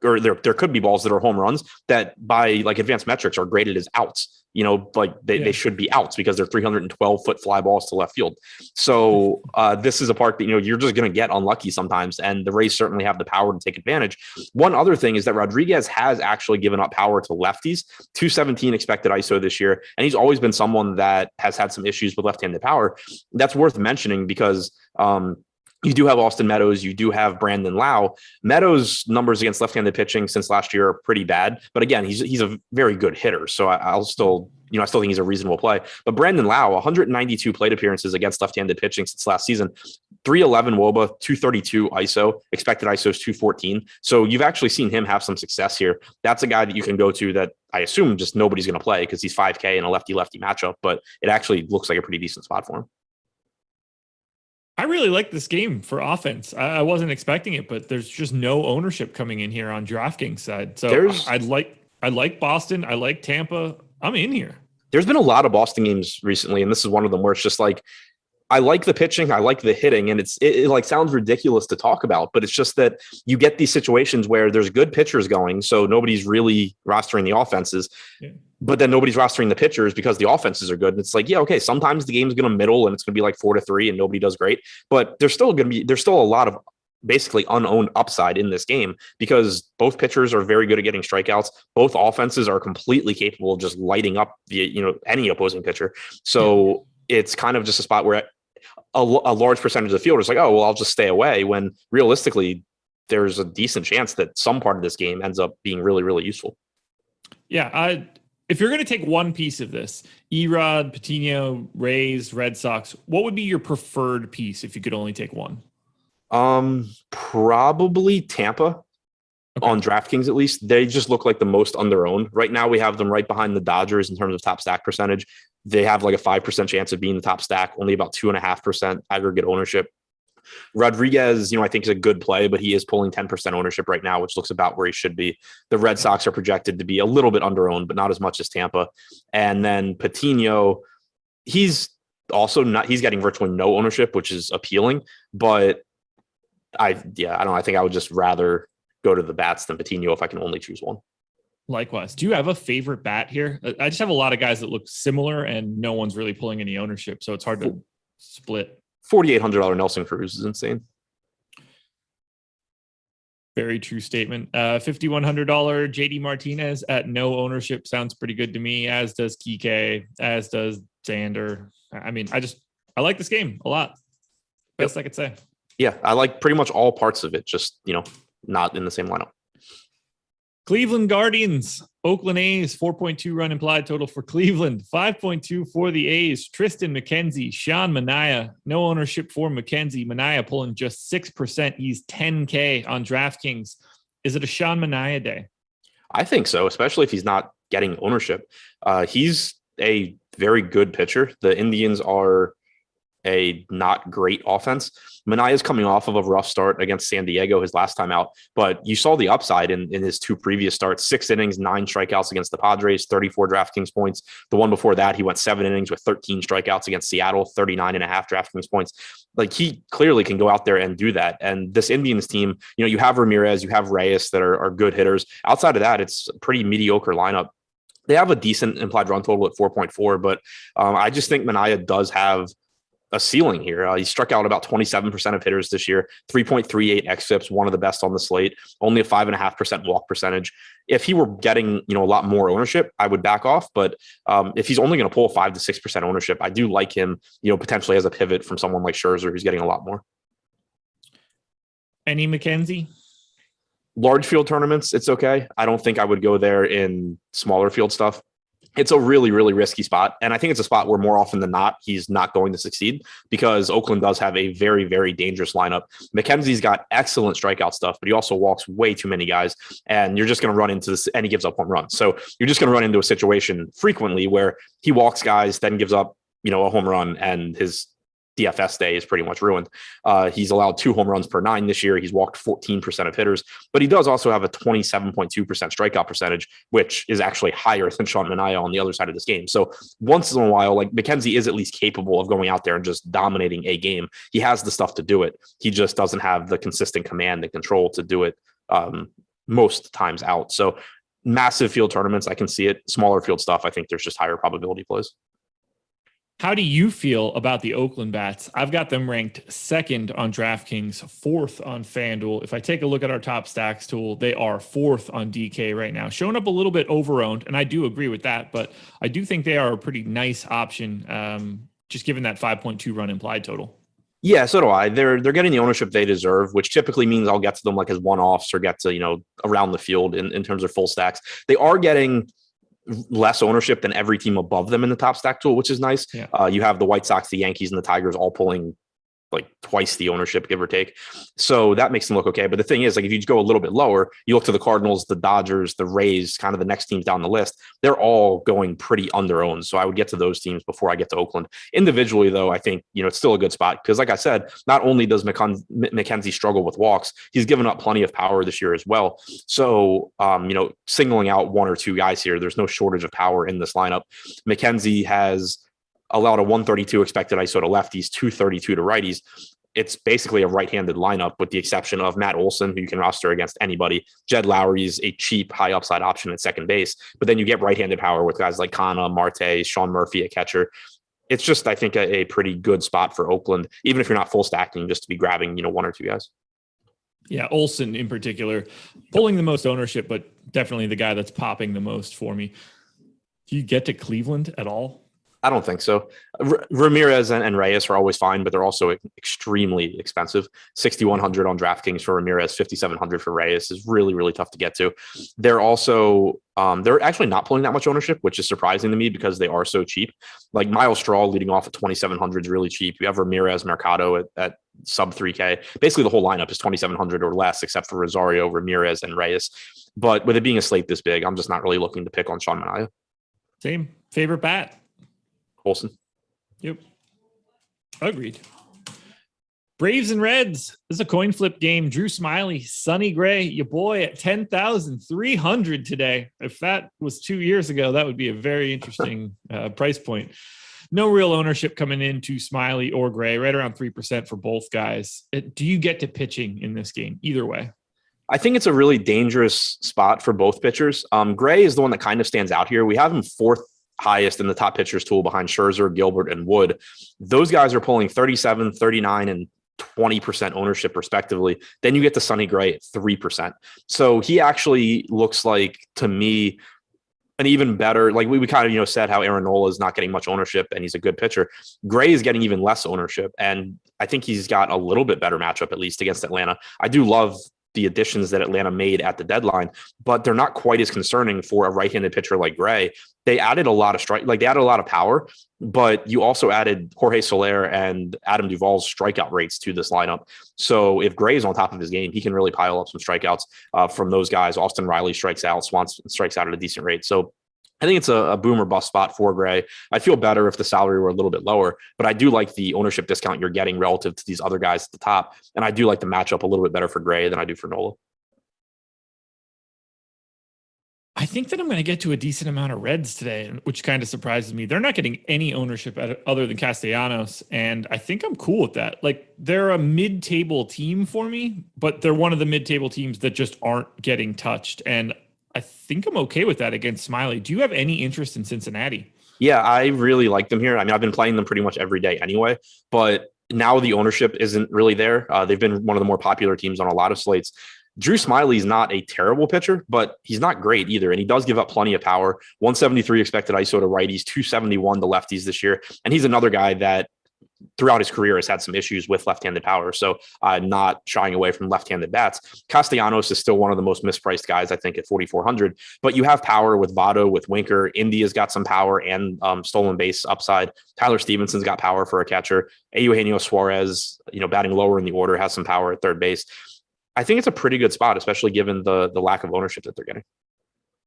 or there could be balls that are home runs that by like advanced metrics are graded as outs. Like they should be outs because they're 312-foot fly balls to left field. So this is a park that, you're just going to get unlucky sometimes. And the Rays certainly have the power to take advantage. One other thing is that Rodriguez has actually given up power to lefties, 217 expected ISO this year. And he's always been someone that has had some issues with left-handed power. That's worth mentioning because, you do have Austin Meadows. You do have Brandon Lau. Meadows' numbers against left-handed pitching since last year are pretty bad. But again, he's a very good hitter. So I still think he's a reasonable play. But Brandon Lau, 192 plate appearances against left-handed pitching since last season, 311 WOBA, 232 ISO, expected ISO is 214. So you've actually seen him have some success here. That's a guy that you can go to that I assume just nobody's going to play because he's 5K in a lefty-lefty matchup. But it actually looks like a pretty decent spot for him. I really like this game for offense. I wasn't expecting it, but there's just no ownership coming in here on DraftKings side. So I like Boston. I like Tampa. I'm in here. There's been a lot of Boston games recently, and this is one of them where it's just like, I like the pitching, I like the hitting, and it like sounds ridiculous to talk about, but it's just that you get these situations where there's good pitchers going, so nobody's really rostering the offenses, but then nobody's rostering the pitchers because the offenses are good. And it's like, yeah, okay, sometimes the game's going to middle and it's going to be like 4-3 and nobody does great, but there's still a lot of basically unowned upside in this game because both pitchers are very good at getting strikeouts. Both offenses are completely capable of just lighting up any opposing pitcher. So it's kind of just a spot where a large percentage of the field is like, oh, well, I'll just stay away, when realistically there's a decent chance that some part of this game ends up being really, really useful. Yeah. If you're going to take one piece of this, Erod, Patino, Rays, Red Sox, what would be your preferred piece if you could only take one? Probably Tampa. Okay. On DraftKings, at least. They just look like the most underowned. Right now, we have them right behind the Dodgers in terms of top stack percentage. They have like a 5% chance of being the top stack, only about 2.5% aggregate ownership. Rodriguez, I think is a good play, but he is pulling 10% ownership right now, which looks about where he should be. The Red Sox are projected to be a little bit underowned, but not as much as Tampa. And then Patino, he's getting virtually no ownership, which is appealing, but I think I would just rather go to the bats than Patino if I can only choose one. Likewise. Do you have a favorite bat here? I just have a lot of guys that look similar and no one's really pulling any ownership, so it's hard to split. $4,800 Nelson Cruz is insane. Very true statement. $5,100 JD Martinez at no ownership sounds pretty good to me, as does Kike, as does Xander. I mean, I like this game a lot. Best I could say. Yeah, I like pretty much all parts of it, just, not in the same lineup. Cleveland Guardians, Oakland A's, 4.2 run implied total for Cleveland, 5.2 for the A's. Tristan McKenzie, Sean Manaea, no ownership for McKenzie. Manaea pulling just 6%. He's 10K on DraftKings. Is it a Sean Manaea day? I think so, especially if he's not getting ownership. He's a very good pitcher. The Indians are a not great offense. Manaea is coming off of a rough start against San Diego his last time out, but you saw the upside in his two previous starts: 6 innings, 9 strikeouts against the Padres, 34 DraftKings points. The one before that, he went 7 innings with 13 strikeouts against Seattle, 39.5 DraftKings points. Like, he clearly can go out there and do that. And this Indians team, you have Ramirez, you have Reyes that are good hitters. Outside of that, it's a pretty mediocre lineup. They have a decent implied run total at 4.4, but I just think Manaea does have a ceiling here. He struck out about 27% of hitters this year, 3.38 xFIPs, one of the best on the slate, only a 5.5% walk percentage. If he were getting, a lot more ownership, I would back off. But if he's only going to pull 5 to 6% ownership, I do like him, potentially as a pivot from someone like Scherzer, who's getting a lot more. Any McKenzie? Large field tournaments, it's okay. I don't think I would go there in smaller field stuff. It's a really, really risky spot. And I think it's a spot where more often than not, he's not going to succeed because Oakland does have a very, very dangerous lineup. McKenzie's got excellent strikeout stuff, but he also walks way too many guys. And you're just going to run into this, and he gives up home runs. So you're just going to run into a situation frequently where he walks guys, then gives up, a home run, and his DFS day is pretty much ruined. He's allowed 2 home runs per 9 this year. He's walked 14% of hitters, but he does also have a 27.2% strikeout percentage, which is actually higher than Sean Manaea on the other side of this game. So once in a while, like, McKenzie is at least capable of going out there and just dominating a game. He has the stuff to do it. He just doesn't have the consistent command and control to do it most times out. So massive field tournaments, I can see it. Smaller field stuff, I think there's just higher probability plays. How do you feel about the Oakland bats? I've got them ranked second on DraftKings, fourth on FanDuel. If I take a look at our top stacks tool, they are fourth on DK right now, showing up a little bit overowned, and I do agree with that, but I do think they are a pretty nice option, just given that 5.2 run implied total. Yeah, so do I. They're getting the ownership they deserve, which typically means I'll get to them like as one-offs or get to, around the field in terms of full stacks. They are getting less ownership than every team above them in the top stack tool, which is nice. Yeah. You have the White Sox, the Yankees, and the Tigers all pulling like twice the ownership, give or take. So that makes them look okay. But the thing is, like, if you just go a little bit lower, you look to the Cardinals, the Dodgers, the Rays, kind of the next teams down the list, they're all going pretty under-owned. So I would get to those teams before I get to Oakland. Individually, though, I think, it's still a good spot because, like I said, not only does McKenzie struggle with walks, he's given up plenty of power this year as well. So, singling out one or two guys here, there's no shortage of power in this lineup. McKenzie has allowed a 132 expected ISO to lefties, 232 to righties. It's basically a right-handed lineup with the exception of Matt Olson, who you can roster against anybody. Jed Lowry's a cheap, high upside option at second base, but then you get right-handed power with guys like Kana, Marte, Sean Murphy at catcher. It's just, I think, a pretty good spot for Oakland, even if you're not full stacking, just to be grabbing, one or two guys. Yeah, Olson in particular, pulling the most ownership, but definitely the guy that's popping the most for me. Do you get to Cleveland at all? I don't think so. Ramirez and Reyes are always fine, but they're also extremely expensive. 6,100 on DraftKings for Ramirez, 5,700 for Reyes is really, really tough to get to. They're also, they're actually not pulling that much ownership, which is surprising to me because they are so cheap. Like Miles Straw leading off at 2,700 is really cheap. You have Ramirez, Mercado at sub 3K. Basically, the whole lineup is 2,700 or less, except for Rosario, Ramirez, and Reyes. But with it being a slate this big, I'm just not really looking to pick on Sean Manaea. Same. Favorite bat? Olsen. Yep. Agreed. Braves and Reds. This is a coin flip game. Drew Smiley, Sonny Gray, your boy at 10,300 today. If that was 2 years ago, that would be a very interesting price point. No real ownership coming into Smiley or Gray, right around 3% for both guys. Do you get to pitching in this game? Either way. I think it's a really dangerous spot for both pitchers. Gray is the one that kind of stands out here. We have him fourth highest in the top pitchers tool behind Scherzer, Gilbert, and Wood. Those guys are pulling 37, 39, and 20% ownership respectively. Then you get to Sonny Gray at 3%. So he actually looks like, to me, an even better, like we kind of, said how Aaron Nola is not getting much ownership and he's a good pitcher. Gray is getting even less ownership. And I think he's got a little bit better matchup, at least against Atlanta. I do love the additions that Atlanta made at the deadline, but they're not quite as concerning for a right-handed pitcher like Gray. They added a lot of they added a lot of power, but you also added Jorge Soler and Adam Duvall's strikeout rates to this lineup. So if Gray is on top of his game, he can really pile up some strikeouts from those guys. Austin Riley strikes out, Swanson strikes out at a decent rate. So I think it's a boom or bust spot for Gray. I'd feel better if the salary were a little bit lower, but I do like the ownership discount you're getting relative to these other guys at the top. And I do like the matchup a little bit better for Gray than I do for Nola. I think that I'm going to get to a decent amount of Reds today, which kind of surprises me. They're not getting any ownership other than Castellanos, and I think I'm cool with that. Like, they're a mid-table team for me, but they're one of the mid-table teams that just aren't getting touched, and I think I'm okay with that against Smiley. Do you have any interest in Cincinnati? Yeah, I really like them here. I mean, I've been playing them pretty much every day anyway, but now the ownership isn't really there. They've been one of the more popular teams on a lot of slates. Drew Smiley is not a terrible pitcher, but he's not great either. And he does give up plenty of power. 173 expected ISO to righties, 271 to lefties this year. And he's another guy that throughout his career has had some issues with left-handed power. So not shying away from left-handed bats. Castellanos is still one of the most mispriced guys, I think, at 4,400. But you have power with Votto, with Winker. India's got some power and stolen base upside. Tyler Stevenson's got power for a catcher. Eugenio Suarez, batting lower in the order, has some power at third base. I think it's a pretty good spot, especially given the lack of ownership that they're getting.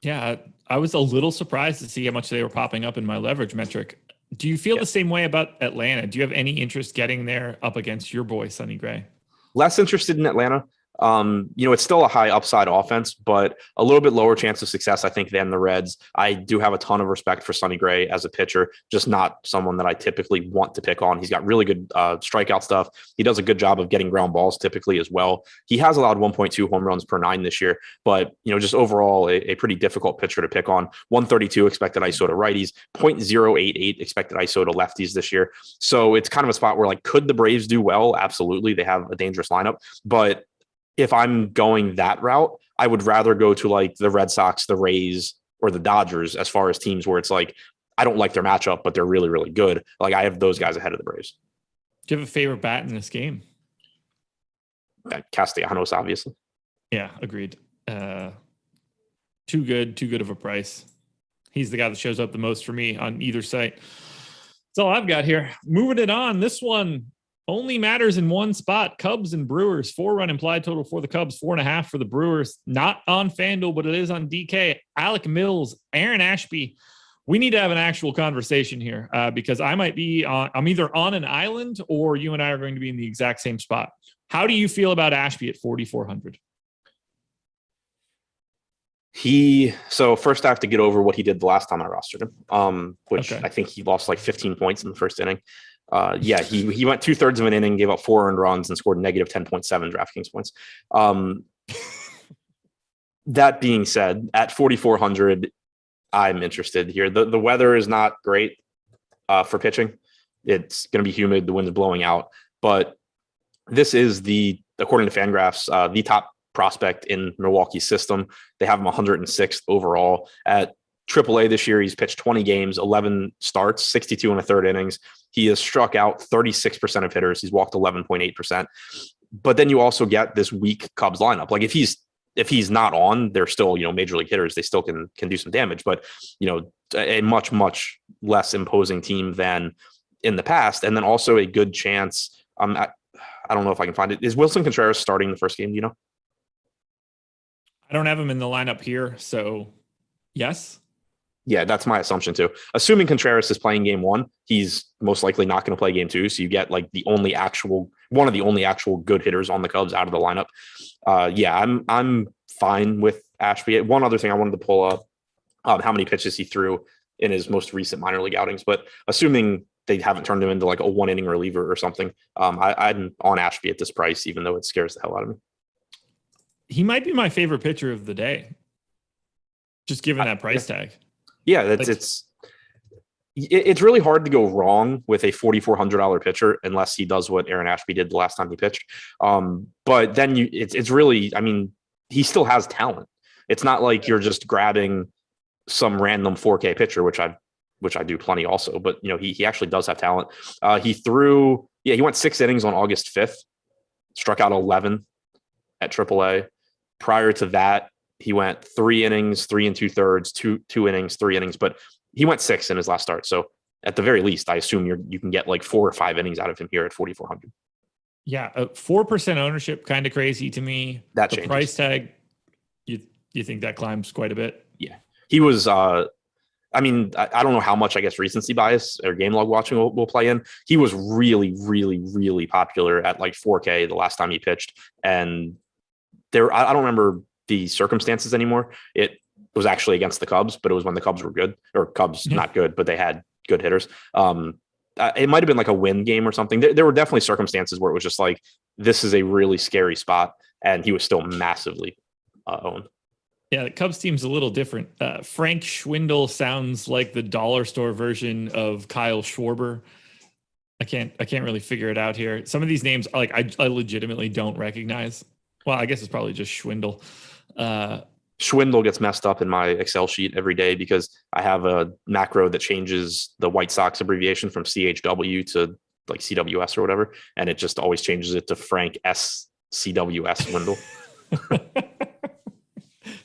Yeah, I was a little surprised to see how much they were popping up in my leverage metric. Do you feel the same way about Atlanta? Do you have any interest getting there up against your boy, Sonny Gray? Less interested in Atlanta. It's still a high upside offense, but a little bit lower chance of success, I think, than the Reds. I do have a ton of respect for Sonny Gray as a pitcher, just not someone that I typically want to pick on. He's got really good strikeout stuff. He does a good job of getting ground balls typically as well. He has allowed 1.2 home runs per 9 this year, but just overall a pretty difficult pitcher to pick on. 132 expected ISO to righties, 0.088 expected ISO to lefties this year. So it's kind of a spot where, like, could the Braves do well? Absolutely. They have a dangerous lineup, but if I'm going that route, I would rather go to like the Red Sox, the Rays, or the Dodgers as far as teams where it's like, I don't like their matchup, but they're really, really good. Like, I have those guys ahead of the Braves. Do you have a favorite bat in this game? Castellanos, obviously. Yeah, agreed. Too good of a price. He's the guy that shows up the most for me on either site. That's all I've got here. Moving it on. This one only matters in one spot. Cubs and Brewers. 4-run implied total for the Cubs, 4.5 for the Brewers. Not on FanDuel, but it is on DK. Alec Mills, Aaron Ashby. We need to have an actual conversation here because I'm either on an island or you and I are going to be in the exact same spot. How do you feel about Ashby at 4,400? So first I have to get over what he did the last time I rostered him, which I think he lost like 15 points in the first inning. He went 2/3 of an inning, gave up 4 earned runs, and scored negative 10.7 DraftKings points. That being said, at 4,400, I'm interested here. The weather is not great for pitching. It's going to be humid. The wind's blowing out. But this is according to FanGraphs, the top prospect in Milwaukee's system. They have him 106th overall. At AAA this year, he's pitched 20 games, 11 starts, 62 and a third innings. He has struck out 36% of hitters. He's walked 11.8%. But then you also get this weak Cubs lineup. Like, if he's not on, they're still, major league hitters. They still can do some damage, but, a much, much less imposing team than in the past. And then also a good chance. I don't know if I can find it. Is Wilson Contreras starting the first game? Do you know? I don't have him in the lineup here. So yes. Yeah, that's my assumption too. Assuming Contreras is playing game 1, he's most likely not going to play game 2. So you get like one of the only actual good hitters on the Cubs out of the lineup. I'm fine with Ashby. One other thing I wanted to pull up, how many pitches he threw in his most recent minor league outings, but assuming they haven't turned him into like a 1-inning reliever or something, I'm on Ashby at this price, even though it scares the hell out of me. He might be my favorite pitcher of the day, just given that price tag. Yeah, it's really hard to go wrong with a $4,400 pitcher unless he does what Aaron Ashby did the last time he pitched. But then it's really, he still has talent. It's not like you're just grabbing some random 4K pitcher, which I do plenty also. But he actually does have talent. He went 6 innings on August 5th, struck out 11 at AAA. Prior to that, he went 3 innings, 3 2/3, 2 innings, 3 innings, but he went 6 in his last start. So at the very least, I assume you can get like 4 or 5 innings out of him here at 4,400. Yeah, 4% ownership, kind of crazy to me. That the changes. Price tag, you think that climbs quite a bit? Yeah, he was. I don't know how much, I guess, recency bias or game log watching will play in. He was really, really, really popular at like 4K the last time he pitched, and I don't remember the circumstances anymore. It was actually against the Cubs, but it was when the Cubs were good, or Cubs not good, but they had good hitters. It might have been like a win game or something. There were definitely circumstances where it was just like, this is a really scary spot, and he was still massively owned. Yeah, the Cubs team's a little different. Frank Schwindel sounds like the dollar store version of Kyle Schwarber. I can't really figure it out here. Some of these names, like I legitimately don't recognize. Well, I guess it's probably just Schwindel. Schwindel gets messed up in my Excel sheet every day because I have a macro that changes the White Sox abbreviation from CHW to like CWS or whatever, and it just always changes it to Frank SCWS Schwindel.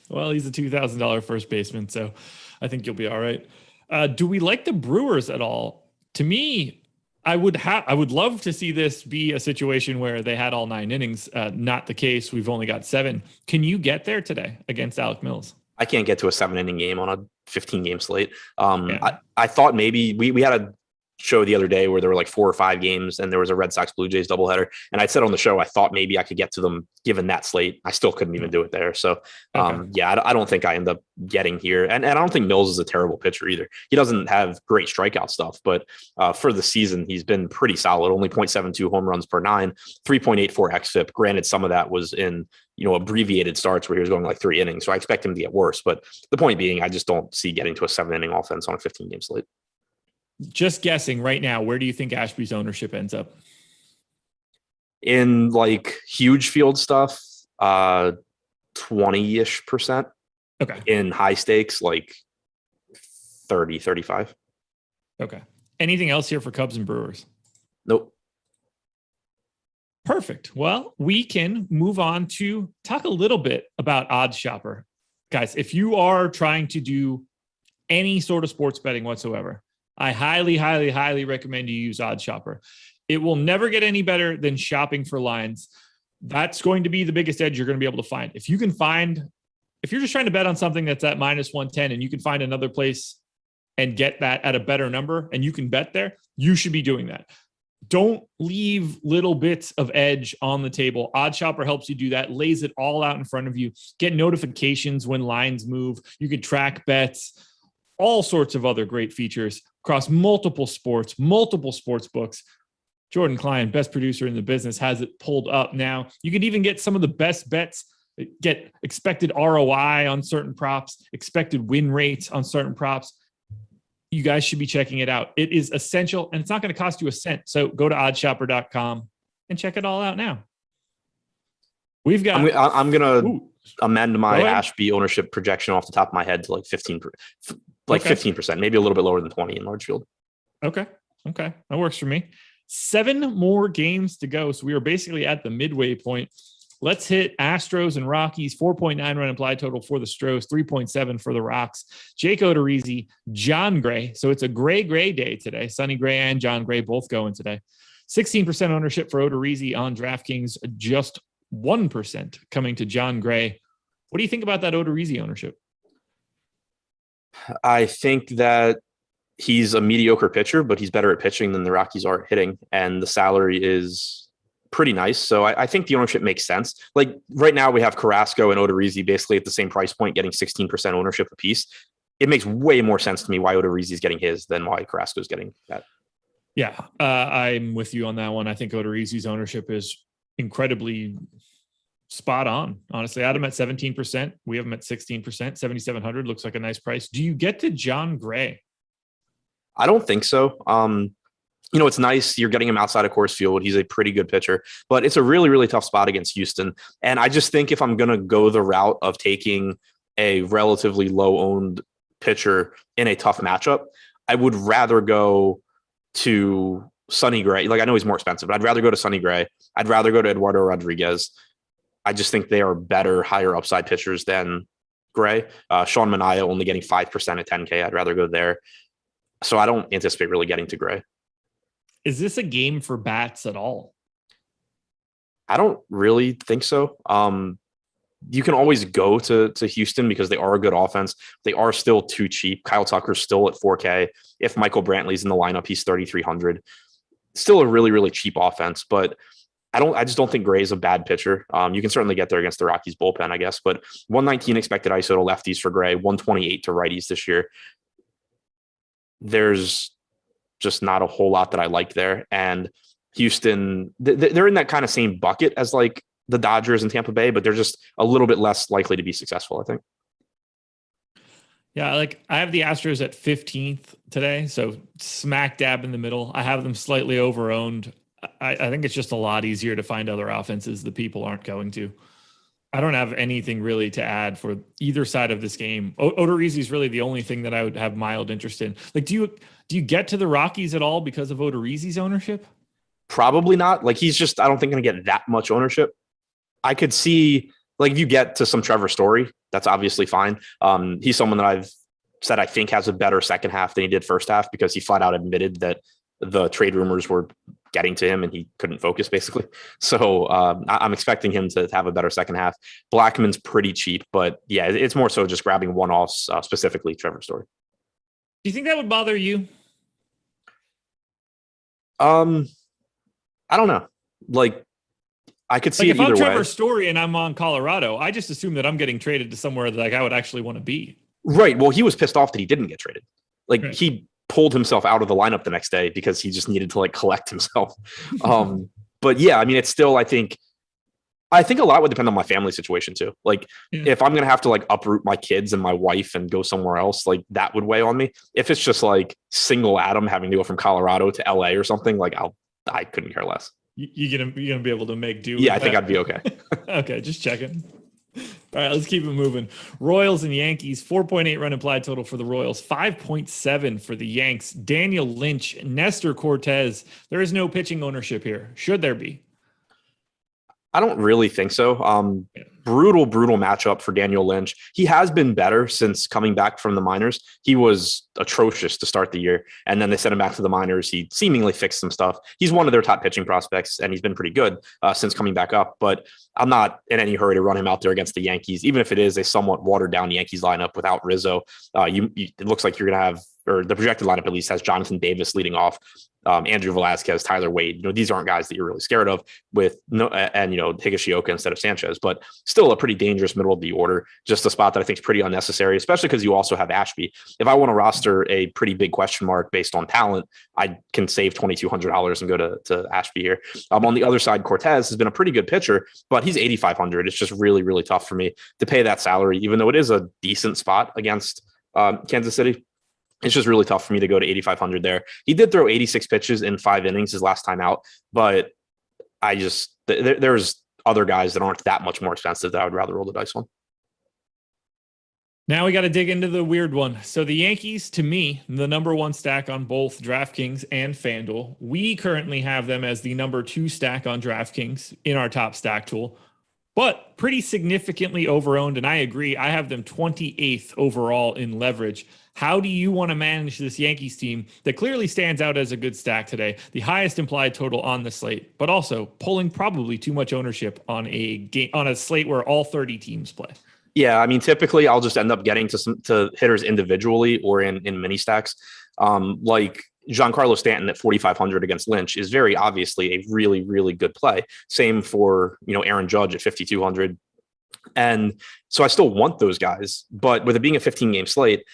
Well, he's a $2,000 first baseman, so I think you'll be all right. Do we like the Brewers at all? To me, I would love to see this be a situation where they had all 9 innings. Not the case. We've only got 7. Can you get there today against Alec Mills? I can't get to a 7-inning game on a 15-game slate. I thought maybe we had a show the other day where there were like 4 or 5 games and there was a Red Sox Blue Jays doubleheader. And I said on the show, I thought maybe I could get to them given that slate. I still couldn't even do it there. So I don't think I end up getting here. And I don't think Mills is a terrible pitcher either. He doesn't have great strikeout stuff, but for the season, he's been pretty solid. Only 0.72 home runs per 9, 3.84 xFIP. Granted, some of that was in, abbreviated starts where he was going like 3 innings. So I expect him to get worse. But the point being, I just don't see getting to a 7-inning offense on a 15-game slate. Just guessing right now, where do you think Ashby's ownership ends up? In like huge field stuff, 20-ish%. Okay. In high stakes, like 30, 35. Okay. Anything else here for Cubs and Brewers? Nope. Perfect. Well, we can move on to talk a little bit about Odds Shopper. Guys, if you are trying to do any sort of sports betting whatsoever, I highly, highly, highly recommend you use Odds Shopper. It will never get any better than shopping for lines. That's going to be the biggest edge you're going to be able to find. If you're just trying to bet on something that's at minus 110 and you can find another place and get that at a better number and you can bet there, you should be doing that. Don't leave little bits of edge on the table. Odds Shopper helps you do that, lays it all out in front of you, get notifications when lines move. You can track bets, all sorts of other great features across multiple sports books. Jordan Klein, best producer in the business, has it pulled up now. You can even get some of the best bets, get expected ROI on certain props, expected win rates on certain props. You guys should be checking it out. It is essential, and it's not going to cost you a cent. So go to oddshopper.com and check it all out now. We've got. I'm going to amend my Ashby ownership projection off the top of my head to like 15%, 15%, maybe a little bit lower than 20 in large field. Okay. That works for me. 7 more games to go. So we are basically at the midway point. Let's hit Astros and Rockies. 4.9 run implied total for the Stros, 3.7 for the Rocks. Jake Odorizzi, John Gray. So it's a gray day today. Sonny Gray and John Gray both going today. 16% ownership for Odorizzi on DraftKings, just 1% coming to John Gray. What do you think about that Odorizzi ownership? I think that he's a mediocre pitcher, but he's better at pitching than the Rockies are at hitting. And the salary is pretty nice. So I think the ownership makes sense. Like right now we have Carrasco and Odorizzi basically at the same price point, getting 16% ownership apiece. It makes way more sense to me why Odorizzi is getting his than why Carrasco is getting that. Yeah, I'm with you on that one. I think Odorizzi's ownership is incredibly spot on. Honestly, I had him at 17%. We have him at 16%. 7,700 looks like a nice price. Do you get to John Gray? I don't think so. It's nice. You're getting him outside of Coors Field. He's a pretty good pitcher, but it's a really, really tough spot against Houston. And I just think if I'm going to go the route of taking a relatively low-owned pitcher in a tough matchup, I would rather go to Sonny Gray. Like, I know he's more expensive, but I'd rather go to Sonny Gray. I'd rather go to Eduardo Rodriguez. I just think they are better, higher upside pitchers than Gray. Sean Manaea only getting 5% at 10K. I'd rather go there. So I don't anticipate really getting to Gray. Is this a game for bats at all? I don't really think so. You can always go to Houston because they are a good offense. They are still too cheap. Kyle Tucker's still at 4K. If Michael Brantley's in the lineup, he's 3,300. Still a really, really cheap offense, but I just don't think Gray is a bad pitcher. You can certainly get there against the Rockies bullpen, I guess, but 119 expected ISO to lefties for Gray, 128 to righties this year. There's just not a whole lot that I like there. And Houston, they're in that kind of same bucket as like the Dodgers and Tampa Bay, but they're just a little bit less likely to be successful, I think. Yeah, like I have the Astros at 15th today, so smack dab in the middle. I have them slightly overowned. I think it's just a lot easier to find other offenses that people aren't going to. I don't have anything really to add for either side of this game. Odorizzi is really the only thing that I would have mild interest in. Like, do you get to the Rockies at all because of Odorizzi's ownership? Probably not. Like, he's just, I don't think going to get that much ownership. I could see, like, if you get to some Trevor Story, that's obviously fine. He's someone that I've said I think has a better second half than he did first half because he flat out admitted that the trade rumors were getting to him and he couldn't focus basically. So I'm expecting him to have a better second half. Blackman's pretty cheap, but yeah, it's more so just grabbing one-offs, specifically Trevor Story. Do you think that would bother you? I don't know. Like, I could see Like it if I'm either Trevor way. Story and I'm on Colorado, I just assume that I'm getting traded to somewhere that like I would actually want to be. Right. Well, he was pissed off that he didn't get traded. Like Right. he pulled himself out of the lineup the next day because he just needed to like collect himself. But yeah, I mean, it's still, I think a lot would depend on my family situation too. Like Yeah. if I'm going to have to like uproot my kids and my wife and go somewhere else, like that would weigh on me. If it's just like single Adam having to go from Colorado to LA or something, like I couldn't care less. You're gonna be able to make do. Yeah, with I think that. I'd be okay. Okay, just checking. All right, let's keep it moving. Royals and Yankees, 4.8 run implied total for the Royals, 5.7 for the Yanks. Daniel Lynch, Nestor Cortez. There is no pitching ownership here. Should there be? I don't really think so. Yeah. Brutal matchup for Daniel Lynch. He has been better since coming back from the minors. He was atrocious to start the year, and then they sent him back to the minors. He seemingly fixed some stuff. He's one of their top pitching prospects, and he's been pretty good since coming back up. But I'm not in any hurry to run him out there against the Yankees, even if it is a somewhat watered down Yankees lineup without Rizzo. It looks like you're going to have, or the projected lineup at least has Jonathan Davis leading off. Andrew Velazquez, Tyler Wade, these aren't guys that you're really scared of with Higashioka instead of Sanchez, but still a pretty dangerous middle of the order, just a spot that I think is pretty unnecessary, especially because you also have Ashby. If I want to roster a pretty big question mark based on talent, I can save $2,200 and go to Ashby here. On the other side, Cortez has been a pretty good pitcher, but he's 8,500. It's just really, really tough for me to pay that salary, even though it is a decent spot against Kansas City. It's just really tough for me to go to 8,500 there. He did throw 86 pitches in 5 innings his last time out, but there's other guys that aren't that much more expensive that I would rather roll the dice on. Now we got to dig into the weird one. So the Yankees, to me, the number 1 stack on both DraftKings and FanDuel. We currently have them as the number 2 stack on DraftKings in our top stack tool, but pretty significantly overowned. And I agree. I have them 28th overall in leverage. How do you want to manage this Yankees team that clearly stands out as a good stack today? The highest implied total on the slate, but also pulling probably too much ownership on a slate where all 30 teams play. Yeah, I mean, typically I'll just end up getting to hitters individually or in mini stacks. Like Giancarlo Stanton at 4,500 against Lynch is very obviously a really, really good play. Same for Aaron Judge at 5,200. And so I still want those guys, but with it being a 15-game slate,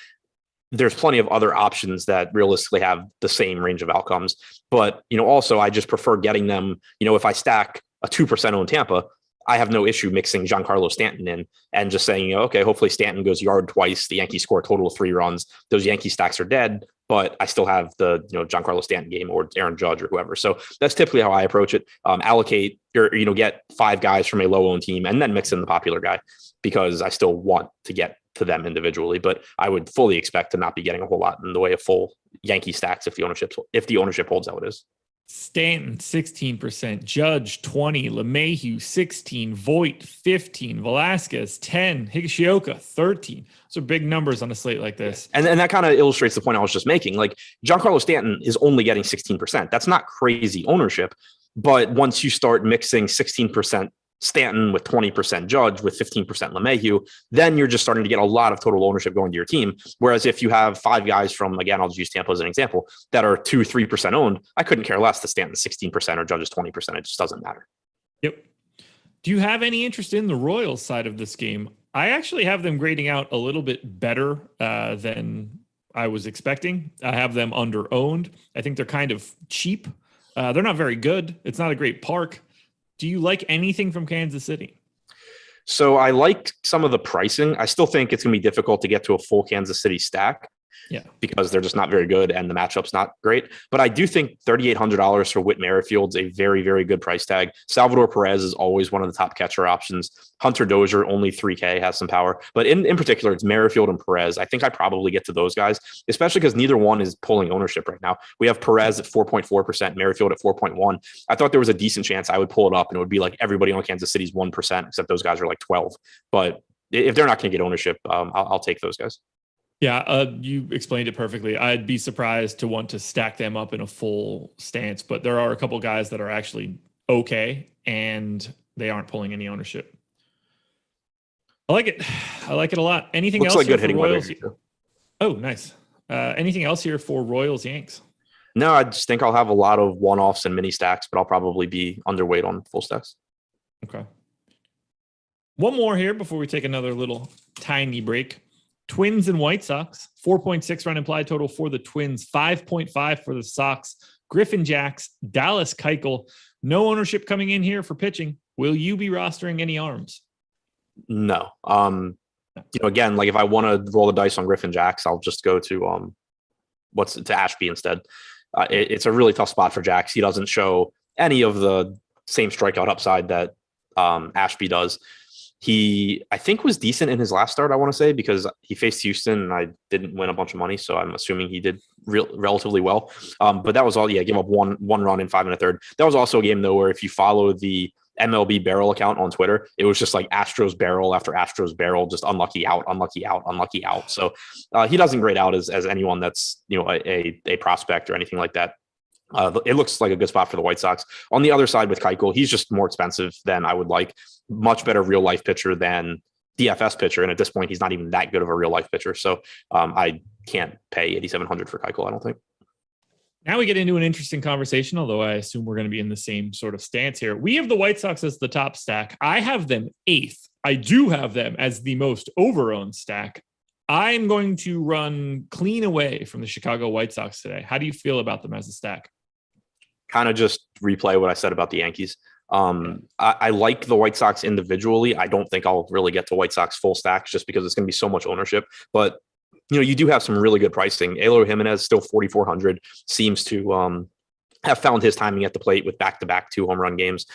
there's plenty of other options that realistically have the same range of outcomes. But, also I just prefer getting them, if I stack a 2% owned Tampa, I have no issue mixing Giancarlo Stanton in and just saying, okay, hopefully Stanton goes yard twice. The Yankees score a total of 3 runs. Those Yankee stacks are dead, but I still have the, Giancarlo Stanton game or Aaron Judge or whoever. So that's typically how I approach it. Allocate or, get 5 guys from a low owned team and then mix in the popular guy because I still want to get to them individually, but I would fully expect to not be getting a whole lot in the way of full Yankee stacks if the ownership holds how it is. Stanton 16%, Judge 20, LeMahieu 16, Voit 15, Velasquez 10, Higashioka 13. Those are big numbers on a slate like this. And that kind of illustrates the point I was just making. Like Giancarlo Stanton is only getting 16%. That's not crazy ownership, but once you start mixing 16% Stanton with 20% Judge with 15% LeMahieu, then you're just starting to get a lot of total ownership going to your team. Whereas if you have 5 guys from, again, I'll just use Tampa as an example, that are 2-3% owned, I couldn't care less to Stanton 16% or Judge's 20%. It just doesn't matter. Yep. Do you have any interest in the Royals side of this game? I actually have them grading out a little bit better than I was expecting. I have them under owned. I think they're kind of cheap. They're not very good. It's not a great park. Do you like anything from Kansas City? So I like some of the pricing. I still think it's going to be difficult to get to a full Kansas City stack. Yeah, because they're just not very good and the matchup's not great. But I do think $3,800 for Whit Merrifield's a very, very good price tag. Salvador Perez is always one of the top catcher options. Hunter Dozier, only 3K, has some power. But in particular, it's Merrifield and Perez. I think I probably get to those guys, especially because neither one is pulling ownership right now. We have Perez at 4.4%, Merrifield at 4.1%. I thought there was a decent chance I would pull it up and it would be like everybody on Kansas City's 1%, except those guys are like 12. But if they're not going to get ownership, I'll take those guys. Yeah, you explained it perfectly. I'd be surprised to want to stack them up in a full stance, but there are a couple guys that are actually okay, and they aren't pulling any ownership. I like it. I like it a lot. Anything Looks else? Like good hitting Royals? weather. Oh, nice. Anything else here for Royals Yanks? No, I just think I'll have a lot of one-offs and mini stacks, but I'll probably be underweight on full stacks. Okay. One more here before we take another little tiny break. Twins and White Sox, 4.6 run implied total for the Twins, 5.5 for the Sox. Griffin Jacks, Dallas Keuchel. No ownership coming in here for pitching. Will you be rostering any arms? No. Again, like if I want to roll the dice on Griffin Jacks, I'll just go to to Ashby instead. It's a really tough spot for Jacks. He doesn't show any of the same strikeout upside that Ashby does. He, I think, was decent in his last start, I want to say, because he faced Houston and I didn't win a bunch of money. So I'm assuming he did relatively well. But that was all. Yeah, give up one run in 5 1/3. That was also a game, though, where if you follow the MLB barrel account on Twitter, it was just like Astros barrel after Astros barrel, just unlucky out, unlucky out, unlucky out. So he doesn't grade out as anyone that's, a prospect or anything like that. It looks like a good spot for the White Sox. On the other side with Keuchel, he's just more expensive than I would like. Much better real life pitcher than DFS pitcher. And at this point, he's not even that good of a real life pitcher. So I can't pay 8,700 for Keuchel, I don't think. Now we get into an interesting conversation, although I assume we're going to be in the same sort of stance here. We have the White Sox as the top stack. I have them 8th. I do have them as the most over-owned stack. I'm going to run clean away from the Chicago White Sox today. How do you feel about them as a stack? Kind of just replay what I said about the Yankees. I like the White Sox individually. I don't think I'll really get to White Sox full stacks just because it's going to be so much ownership. But, you do have some really good pricing. Eloy Jimenez, still 4,400, seems to have found his timing at the plate with back-to-back 2 home run games.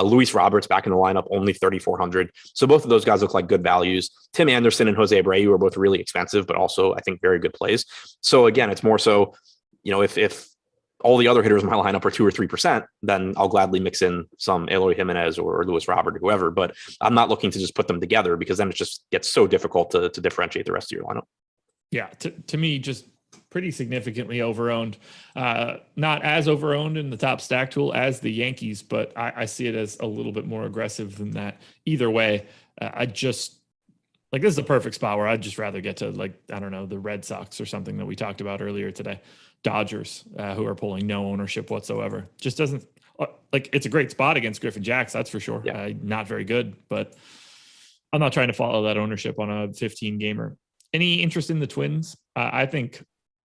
Luis Roberts back in the lineup, only 3,400. So both of those guys look like good values. Tim Anderson and Jose Abreu are both really expensive, but also I think very good plays. So again, it's more so, if all the other hitters in my lineup are 2 or 3%, then I'll gladly mix in some Eloy Jimenez or Luis Robert or whoever. But I'm not looking to just put them together because then it just gets so difficult to differentiate the rest of your lineup. Yeah, to me, just pretty significantly overowned. Not as overowned in the top stack tool as the Yankees, but I see it as a little bit more aggressive than that. Either way, I just like this is a perfect spot where I'd just rather get to the Red Sox or something that we talked about earlier today. Dodgers, who are pulling no ownership whatsoever. Just doesn't it's a great spot against Griffin Jacks, that's for sure. Yeah. Not very good, but I'm not trying to follow that ownership on a 15 gamer. Any interest in the Twins? I think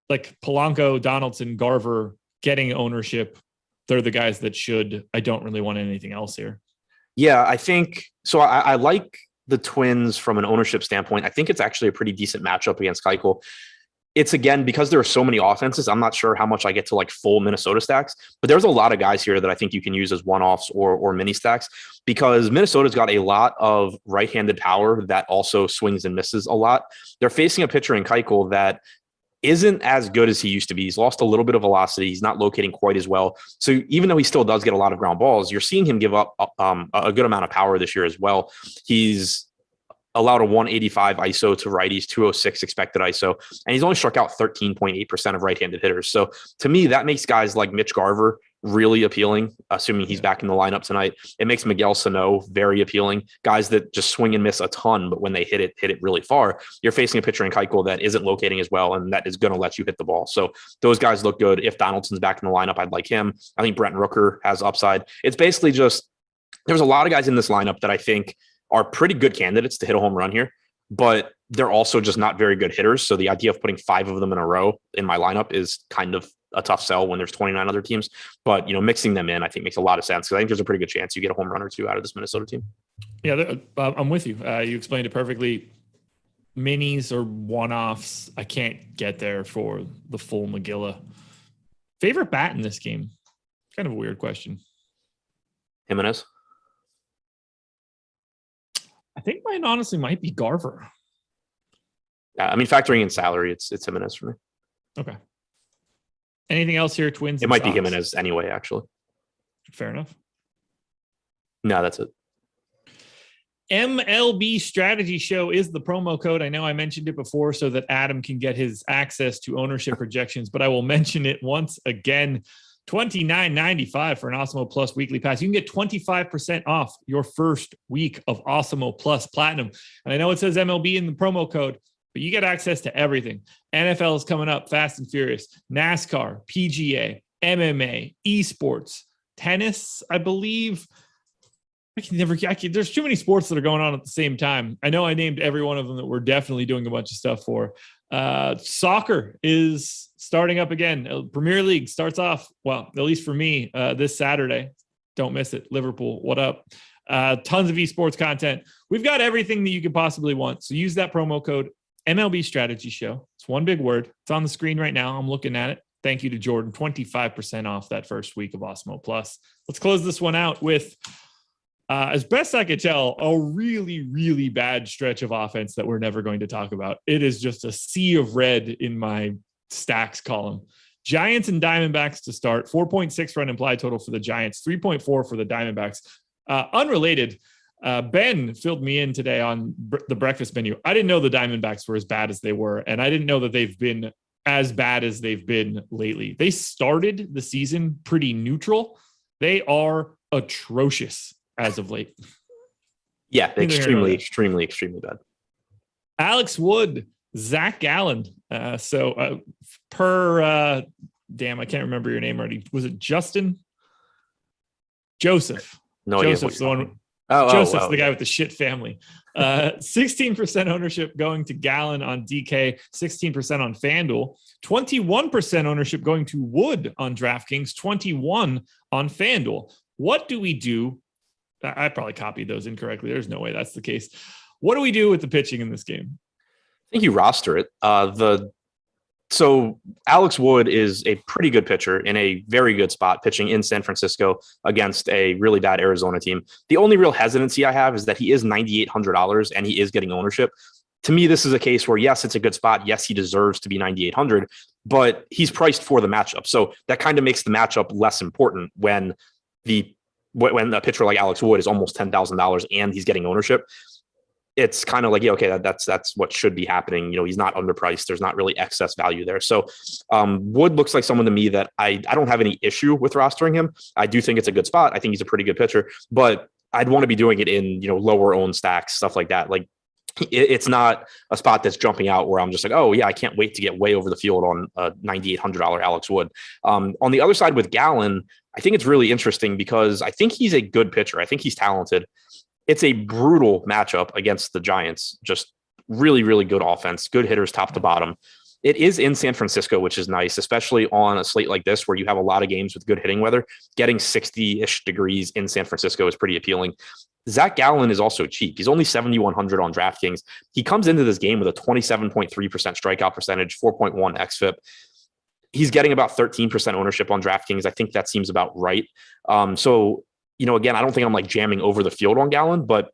Polanco, Donaldson, Garver getting ownership. They're the guys that should. I don't really want anything else here. Yeah, I think so. I like the Twins from an ownership standpoint. I think it's actually a pretty decent matchup against Keuchel. It's again, because there are so many offenses, I'm not sure how much I get to full Minnesota stacks, but there's a lot of guys here that I think you can use as one-offs or mini stacks because Minnesota's got a lot of right-handed power that also swings and misses a lot. They're facing a pitcher in Keuchel that isn't as good as he used to be. He's lost a little bit of velocity. He's not locating quite as well. So even though he still does get a lot of ground balls, you're seeing him give up a good amount of power this year as well. He's allowed a 185 ISO to righties, 206 expected ISO, and he's only struck out 13.8% of right-handed hitters. So to me, that makes guys like Mitch Garver really appealing, assuming he's back in the lineup tonight. It makes Miguel Sano very appealing. Guys that just swing and miss a ton, but when they hit it really far. You're facing a pitcher in Keuchel that isn't locating as well, and that is going to let you hit the ball. So those guys look good. If Donaldson's back in the lineup, I'd like him. I think Brent Rooker has upside. It's basically just there's a lot of guys in this lineup that I think are pretty good candidates to hit a home run here, but they're also just not very good hitters. So the idea of putting 5 of them in a row in my lineup is kind of a tough sell when there's 29 other teams. But, mixing them in, I think makes a lot of sense because I think there's a pretty good chance you get a home run or 2 out of this Minnesota team. Yeah, I'm with you. You explained it perfectly. Minis or one-offs, I can't get there for the full Megillah. Favorite bat in this game? Kind of a weird question. Jimenez. I think mine honestly might be Garver. Yeah, factoring in salary, it's Jimenez for me. Okay. Anything else here? Twins. It might be Jimenez anyway, actually. Fair enough. No, that's it. MLB Strategy Show is the promo code. I know I mentioned it before so that Adam can get his access to ownership projections, but I will mention it once again. $29.95 for an Awesemo Plus weekly pass. You can get 25% off your first week of Awesemo Plus Platinum. And I know it says MLB in the promo code, but you get access to everything. NFL is coming up fast and furious. NASCAR, PGA, MMA, esports, tennis, I believe. There's too many sports that are going on at the same time. I know I named every one of them that we're definitely doing a bunch of stuff for. Soccer is starting up again. Premier League starts off, well, at least for me, this Saturday. Don't miss it. Liverpool, what up? Tons of esports content. We've got everything that you could possibly want. So use that promo code MLB Strategy Show. It's one big word. It's on the screen right now. I'm looking at it. Thank you to Jordan. 25% off that first week of Awesemo Plus. Let's close this one out with, as best I could tell, a really, really bad stretch of offense that we're never going to talk about. It is just a sea of red in my stacks column. Giants and Diamondbacks to start. 4.6 run implied total for the Giants, 3.4 for the Diamondbacks. Unrelated, Ben filled me in today on the breakfast menu. I didn't know the Diamondbacks were as bad as they were, and I didn't know that they've been as bad as they've been lately. They started the season pretty neutral. They are atrocious as of late. Yeah, extremely bad. Alex Wood, Zach Gallen. Damn, I can't remember your name already. Was it Justin? Joseph. No, Joseph's the one. Joseph's the guy with the shit family. 16% ownership going to Gallen on DK, 16% on FanDuel, 21% ownership going to Wood on DraftKings, 21 on FanDuel. What do we do? I probably copied those incorrectly. There's no way that's the case. What do we do with the pitching in this game? I think you roster it. So Alex Wood is a pretty good pitcher in a very good spot, pitching in San Francisco against a really bad Arizona team. The only real hesitancy I have is that he is $9,800 and he is getting ownership. To me, this is a case where, yes, it's a good spot. Yes, he deserves to be 9,800, but he's priced for the matchup. So that kind of makes the matchup less important when a pitcher like Alex Wood is almost $10,000 and he's getting ownership. It's kind of like, yeah, okay, that's what should be happening. You know, he's not underpriced. There's not really excess value there. So Wood looks like someone to me that I don't have any issue with rostering him. I do think it's a good spot. I think he's a pretty good pitcher, but I'd want to be doing it in, lower owned stacks, stuff like that. Like it's not a spot that's jumping out where I'm just like, oh yeah, I can't wait to get way over the field on a $9,800 Alex Wood. On the other side with Gallen, I think it's really interesting because I think he's a good pitcher. I think he's talented. It's a brutal matchup against the Giants. Just really, really good offense, good hitters top to bottom. It is in San Francisco, which is nice, especially on a slate like this where you have a lot of games with good hitting weather. Getting 60-ish degrees in San Francisco is pretty appealing. Zach Gallen is also cheap. He's only 7,100 on DraftKings. He comes into this game with a 27.3% strikeout percentage, 4.1 xFIP. He's getting about 13% ownership on DraftKings. I think that seems about right. Again, I don't think I'm like jamming over the field on Gallen, but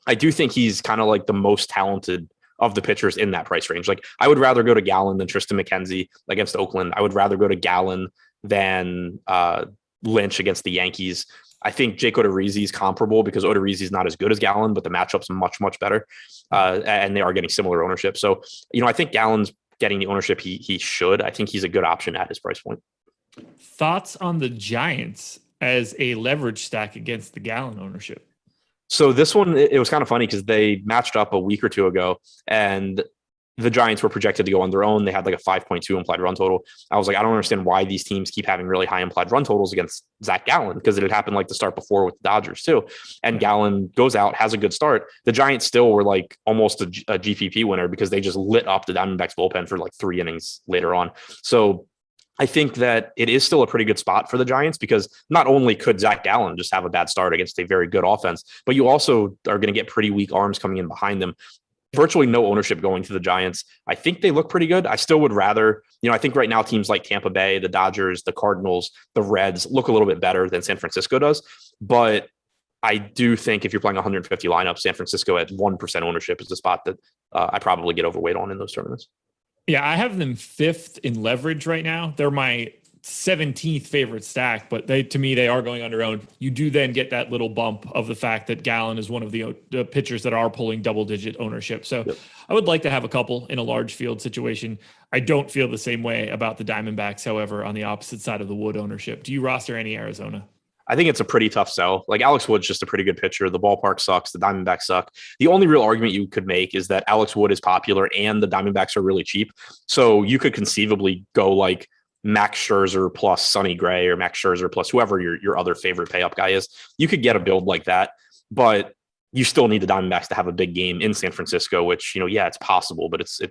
I do think he's kind of like the most talented of the pitchers in that price range. Like I would rather go to Gallen than Tristan McKenzie against Oakland. I would rather go to Gallen than Lynch against the Yankees. I think Jake Odorizzi is comparable because Odorizzi is not as good as Gallen, but the matchup's much, much better. And they are getting similar ownership. So, I think Gallen's getting the ownership he should. I think he's a good option at his price point. Thoughts on the Giants as a leverage stack against the Gallen ownership? So this one, it was kind of funny because they matched up a week or two ago and the Giants were projected to go on their own. They had like a 5.2 implied run total. I was like, I don't understand why these teams keep having really high implied run totals against Zach Gallen, because it had happened like the start before with the Dodgers too. And Gallen goes out, has a good start. The Giants still were like almost a GPP winner because they just lit up the Diamondbacks bullpen for like 3 innings later on. So I think that it is still a pretty good spot for the Giants because not only could Zach Gallen just have a bad start against a very good offense, but you also are going to get pretty weak arms coming in behind them. Virtually no ownership going to the Giants. I think they look pretty good. I still would rather, I think right now teams like Tampa Bay, the Dodgers, the Cardinals, the Reds look a little bit better than San Francisco does. But I do think if you're playing 150 lineups, San Francisco at 1% ownership is the spot that I probably get overweight on in those tournaments. Yeah, I have them 5th in leverage right now. They're my 17th favorite stack, but to me, they are going on their own. You do then get that little bump of the fact that Gallen is one of the pitchers that are pulling double-digit ownership. So I would like to have a couple in a large field situation. I don't feel the same way about the Diamondbacks, however, on the opposite side of the Wood ownership. Do you roster any Arizona? I think it's a pretty tough sell. Like Alex Wood's just a pretty good pitcher. The ballpark sucks. The Diamondbacks suck. The only real argument you could make is that Alex Wood is popular and the Diamondbacks are really cheap. So you could conceivably go like Max Scherzer plus Sonny Gray or Max Scherzer plus whoever your other favorite pay up guy is. You could get a build like that, but you still need the Diamondbacks to have a big game in San Francisco, which, yeah, it's possible, but it's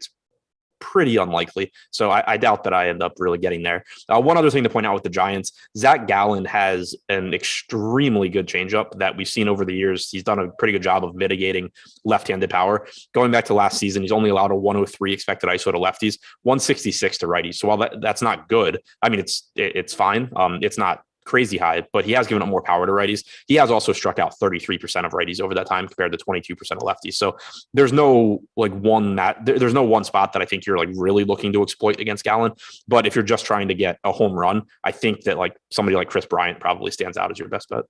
pretty unlikely. So I doubt that I end up really getting there. One other thing to point out with the Giants, Zach Gallen has an extremely good changeup that we've seen over the years. He's done a pretty good job of mitigating left-handed power. Going back to last season, he's only allowed a 103 expected ISO to lefties, 166 to righties. So while that's not good, I mean, it's fine. It's not crazy high, but he has given up more power to righties. He has also struck out 33% of righties over that time compared to 22% of lefties. So there's no there's no one spot that I think you're like really looking to exploit against Gallen. But if you're just trying to get a home run, I think that like somebody like Chris Bryant probably stands out as your best bet.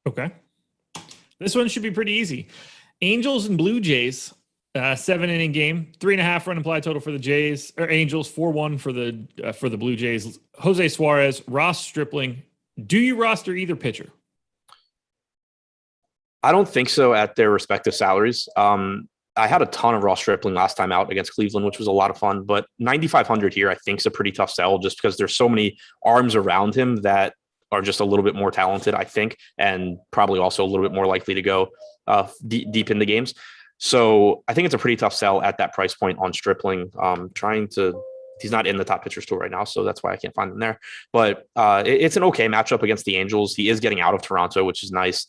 Okay. This one should be pretty easy. Angels and Blue Jays, 7-inning game, 3.5 run implied total for the Jays or Angels, 4-1 for the Blue Jays. Jose Suarez, Ross Stripling. Do you roster either pitcher? I don't think so at their respective salaries. I had a ton of Ross Stripling last time out against Cleveland, which was a lot of fun, but 9,500 here, I think is a pretty tough sell just because there's so many arms around him that are just a little bit more talented, I think, and probably also a little bit more likely to go deep into games. So I think it's a pretty tough sell at that price point on Stripling. He's not in the top pitcher store right now, so that's why I can't find him there. But it's an okay matchup against the Angels. He is getting out of Toronto, which is nice.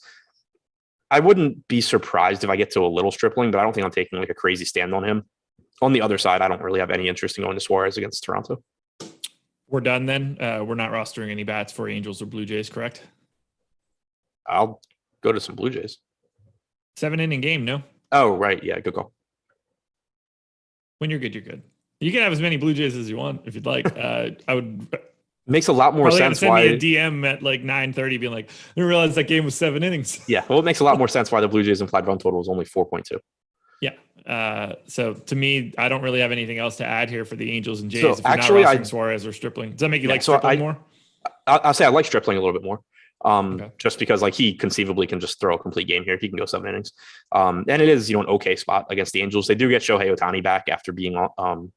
I wouldn't be surprised if I get to a little Stripling, but I don't think I'm taking like a crazy stand on him. On the other side, I don't really have any interest in going to Suarez against Toronto. We're done then. We're not rostering any bats for Angels or Blue Jays, correct? I'll go to some Blue Jays. 7-inning game, no? Oh, right. Yeah, good call. When you're good, you're good. You can have as many Blue Jays as you want if you'd like. I would. Makes a lot more sense. Send me a DM at like 9:30, being like, I didn't realize that game was 7 innings. Yeah, well, it makes a lot more sense why the Blue Jays implied run total was only 4.2. Yeah. So to me, I don't really have anything else to add here for the Angels and Jays. So if you're actually, not rostering Suarez or Stripling, does that make you like so Stripling more? I'll say I like Stripling a little bit more. Okay. Just because like he conceivably can just throw a complete game here. He can go 7 innings. And it is, an okay spot against the Angels. They do get Shohei Ohtani back after being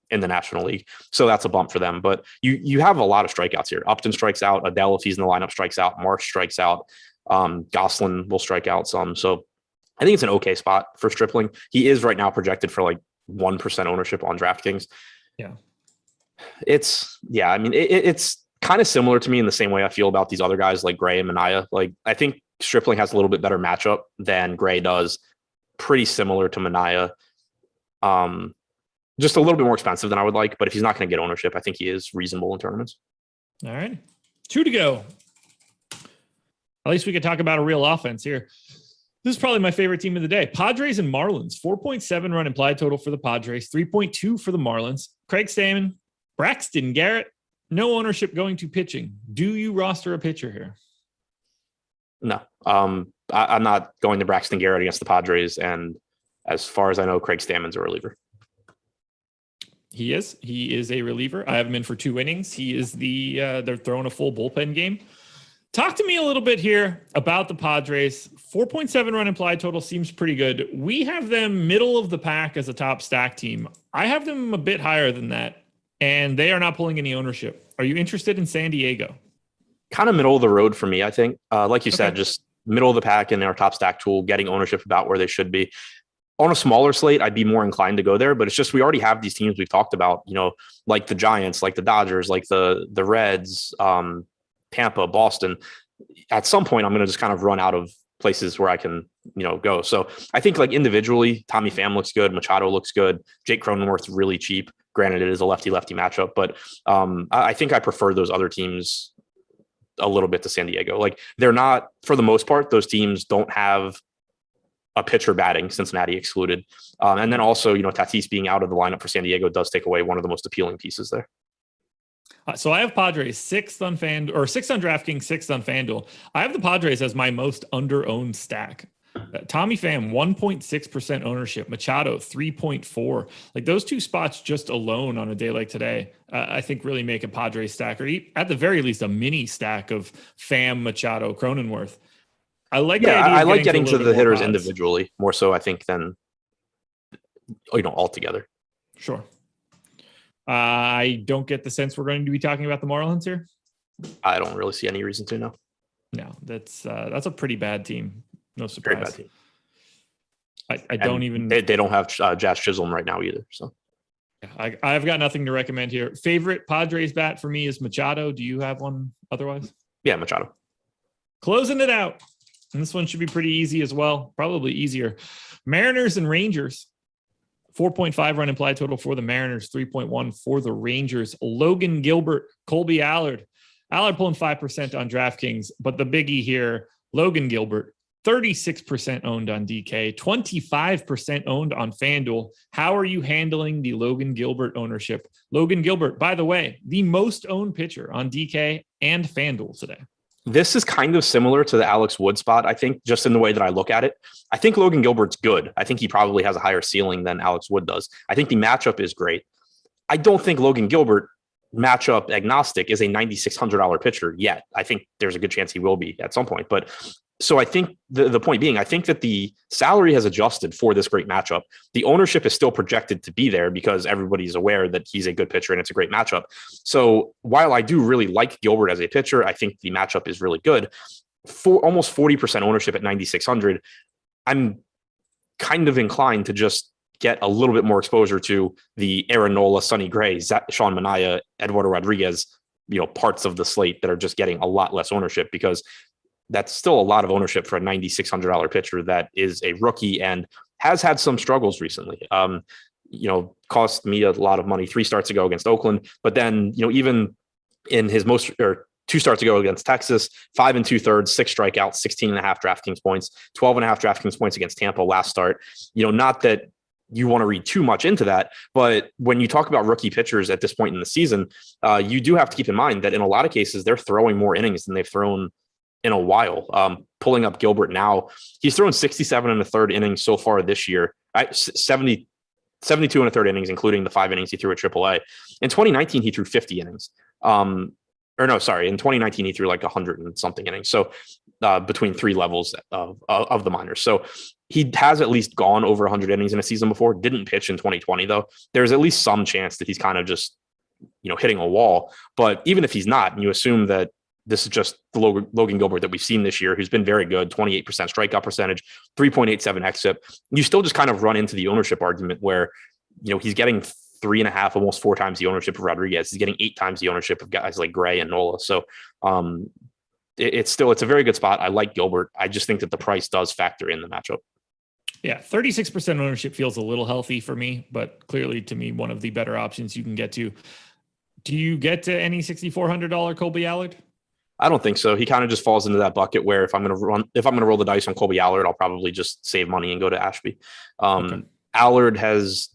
in the National League. So that's a bump for them. But you have a lot of strikeouts here. Upton strikes out. Adele, if he's in the lineup, strikes out. Marsh strikes out. Goslin will strike out some. So I think it's an okay spot for Stripling. He is right now projected for like 1% ownership on DraftKings. Yeah. It's kind of similar to me in the same way I feel about these other guys like Gray and Mania. Like I think Stripling has a little bit better matchup than Gray does. Pretty similar to Mania. Just a little bit more expensive than I would like, but if he's not going to get ownership, I think he is reasonable in tournaments. All right. 2 to go. At least we could talk about a real offense here. This is probably my favorite team of the day. Padres and Marlins, 4.7 run implied total for the Padres, 3.2 for the Marlins. Craig Stammen, Braxton Garrett, no ownership going to pitching. Do you roster a pitcher here? No. I'm not going to Braxton Garrett against the Padres. And as far as I know, Craig Stammen's a reliever. He is. He is a reliever. I have him in for 2 innings. He is they're throwing a full bullpen game. Talk to me a little bit here about the Padres. 4.7 run implied total seems pretty good. We have them middle of the pack as a top stack team. I have them a bit higher than that, and they are not pulling any ownership. Are you interested in San Diego? Kind of middle of the road for me, I think. Like you said, just middle of the pack in our top stack tool, getting ownership about where they should be. On a smaller slate, I'd be more inclined to go there, but it's just we already have these teams we've talked about, like the Giants, like the Dodgers, like the Reds, Tampa, Boston. At some point, I'm going to just kind of run out of places where I can, go. So I think like individually, Tommy Pham looks good. Machado looks good. Jake Cronenworth's really cheap. Granted, it is a lefty-lefty matchup, but I think I prefer those other teams a little bit to San Diego. Like they're not, for the most part, those teams don't have a pitcher batting, Cincinnati excluded. And then also, Tatis being out of the lineup for San Diego does take away one of the most appealing pieces there. So I have Padres 6th on FanDuel, or 6th on DraftKings, 6th on FanDuel. I have the Padres as my most under-owned stack. Tommy Pham, 1.6% ownership. Machado, 3.4. Like those 2 spots just alone on a day like today, I think really make a Padres stack, or at the very least a mini stack of Pham, Machado, Cronenworth. I like I like getting to the hitters individually more so, I think, than all together. Sure. I don't get the sense we're going to be talking about the Marlins here. I don't really see any reason to, no. No, that's a pretty bad team. No surprise. Very bad team. I don't even. They don't have Jazz Chisholm right now either. So I've got nothing to recommend here. Favorite Padres bat for me is Machado. Do you have one otherwise? Yeah, Machado. Closing it out. And this one should be pretty easy as well. Probably easier. Mariners and Rangers. 4.5 run implied total for the Mariners, 3.1 for the Rangers. Logan Gilbert, Colby Allard. Allard pulling 5% on DraftKings, but the biggie here, Logan Gilbert, 36% owned on DK, 25% owned on FanDuel. How are you handling the Logan Gilbert ownership? Logan Gilbert, by the way, the most owned pitcher on DK and FanDuel today. This is kind of similar to the Alex Wood spot, I think, just in the way that I look at it. I think Logan Gilbert's good. I think he probably has a higher ceiling than Alex Wood does. I think the matchup is great. I don't think Logan Gilbert, matchup agnostic, is a $9,600 pitcher yet. I think there's a good chance he will be at some point. But so I think the point being, I think that the salary has adjusted for this great matchup. The ownership is still projected to be there because everybody's aware that he's a good pitcher and it's a great matchup. So while I do really like Gilbert as a pitcher, I think the matchup is really good. For almost 40% ownership at 9,600, I'm kind of inclined to just get a little bit more exposure to the Aaron Nola, Sonny Gray, Sean Manaea, Eduardo Rodriguez, parts of the slate that are just getting a lot less ownership, because that's still a lot of ownership for a $9,600 pitcher that is a rookie and has had some struggles recently. Cost me a lot of money 3 starts ago against Oakland, but then, even in his 2 starts ago against Texas, 5 2/3, 6 strikeouts, 16.5 DraftKings points, 12.5 DraftKings points against Tampa last start. Not that you want to read too much into that, but when you talk about rookie pitchers at this point in the season, you do have to keep in mind that in a lot of cases, they're throwing more innings than they've thrown in a while. Pulling up Gilbert now, he's thrown 67 1/3 innings so far this year, 72 1/3 innings, including the 5 innings he threw at AAA. In 2019, he threw 50 innings. In 2019, he threw like 100 and something innings. So between 3 levels of the minors. So he has at least gone over 100 innings in a season before. Didn't pitch in 2020, though. There's at least some chance that he's kind of just, hitting a wall. But even if he's not, and you assume that this is just the Logan Gilbert that we've seen this year, who's been very good, 28% strikeout percentage, 3.87 xFIP. You still just kind of run into the ownership argument where, he's getting 3.5, almost 4 times the ownership of Rodriguez. He's getting 8 times the ownership of guys like Gray and Nola. So it's a very good spot. I like Gilbert. I just think that the price does factor in the matchup. Yeah, 36% ownership feels a little healthy for me, but clearly to me, one of the better options you can get to. Do you get to any $6,400 Colby Allard? I don't think so. He kind of just falls into that bucket where if I'm going to roll the dice on Colby Allard, I'll probably just save money and go to Ashby. Okay. Allard has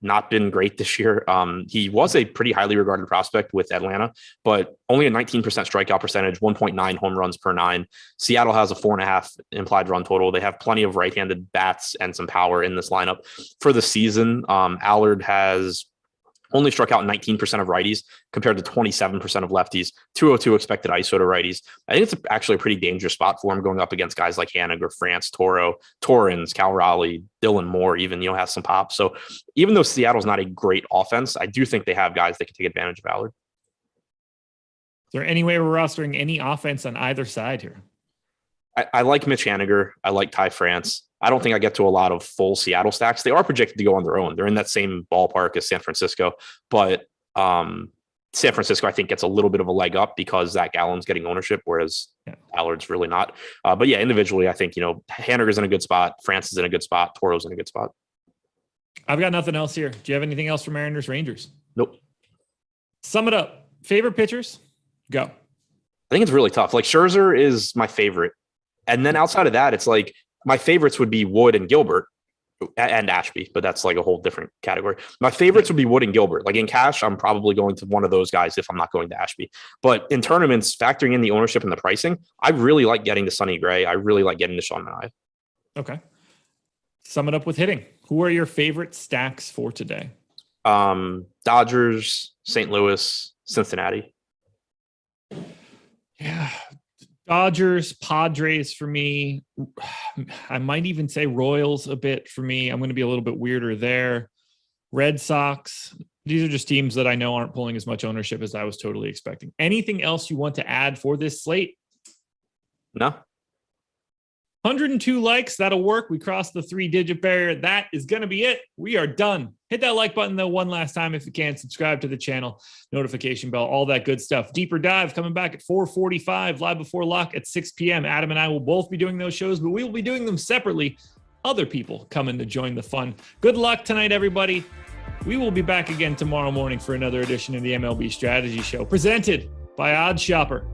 not been great this year. He was a pretty highly regarded prospect with Atlanta, but only a 19% strikeout percentage, 1.9 home runs per 9. Seattle has a 4.5 implied run total. They have plenty of right-handed bats and some power in this lineup. For the season, Allard has only struck out 19% of righties compared to 27% of lefties, 202 expected ISO to righties. I think it's actually a pretty dangerous spot for him going up against guys like Haniger, France, Toro, Torrens, Cal Raleigh, Dylan Moore, even, has some pop. So even though Seattle's not a great offense, I do think they have guys that can take advantage of Allard. Is there any way we're rostering any offense on either side here? I like Mitch Haniger. I like Ty France. I don't think I get to a lot of full Seattle stacks. They are projected to go on their own. They're in that same ballpark as San Francisco, but San Francisco, I think, gets a little bit of a leg up because Zach Gallen's getting ownership, whereas Allard's really not. But yeah, individually, I think, Haniger's in a good spot. France is in a good spot. Toro's in a good spot. I've got nothing else here. Do you have anything else for Mariners Rangers? Nope. Sum it up. Favorite pitchers? Go. I think it's really tough. Like Scherzer is my favorite. And then outside of that, it's like my favorites would be Wood and Gilbert and Ashby, but that's like a whole different category. My favorites would be Wood and Gilbert. Like in cash, I'm probably going to one of those guys if I'm not going to Ashby. But in tournaments, factoring in the ownership and the pricing, I really like getting to Sonny Gray. I really like getting to Sean Manaea. Okay. Sum it up with hitting. Who are your favorite stacks for today? Dodgers, St. Louis, Cincinnati. Yeah. Dodgers, Padres for me. I might even say Royals a bit for me. I'm going to be a little bit weirder there. Red Sox, These are just teams that I know aren't pulling as much ownership as I was totally expecting. Anything else you want to add for this slate? No. 102 likes. That'll work. We crossed the 3-digit barrier. That is going to be it. We are done. Hit that like button, though, one last time if you can. Subscribe to the channel, notification bell, all that good stuff. Deeper Dive coming back at 4:45, live before lock at 6 p.m. Adam and I will both be doing those shows, but we will be doing them separately. Other people coming to join the fun. Good luck tonight, everybody. We will be back again tomorrow morning for another edition of the MLB Strategy Show, presented by Odds Shopper.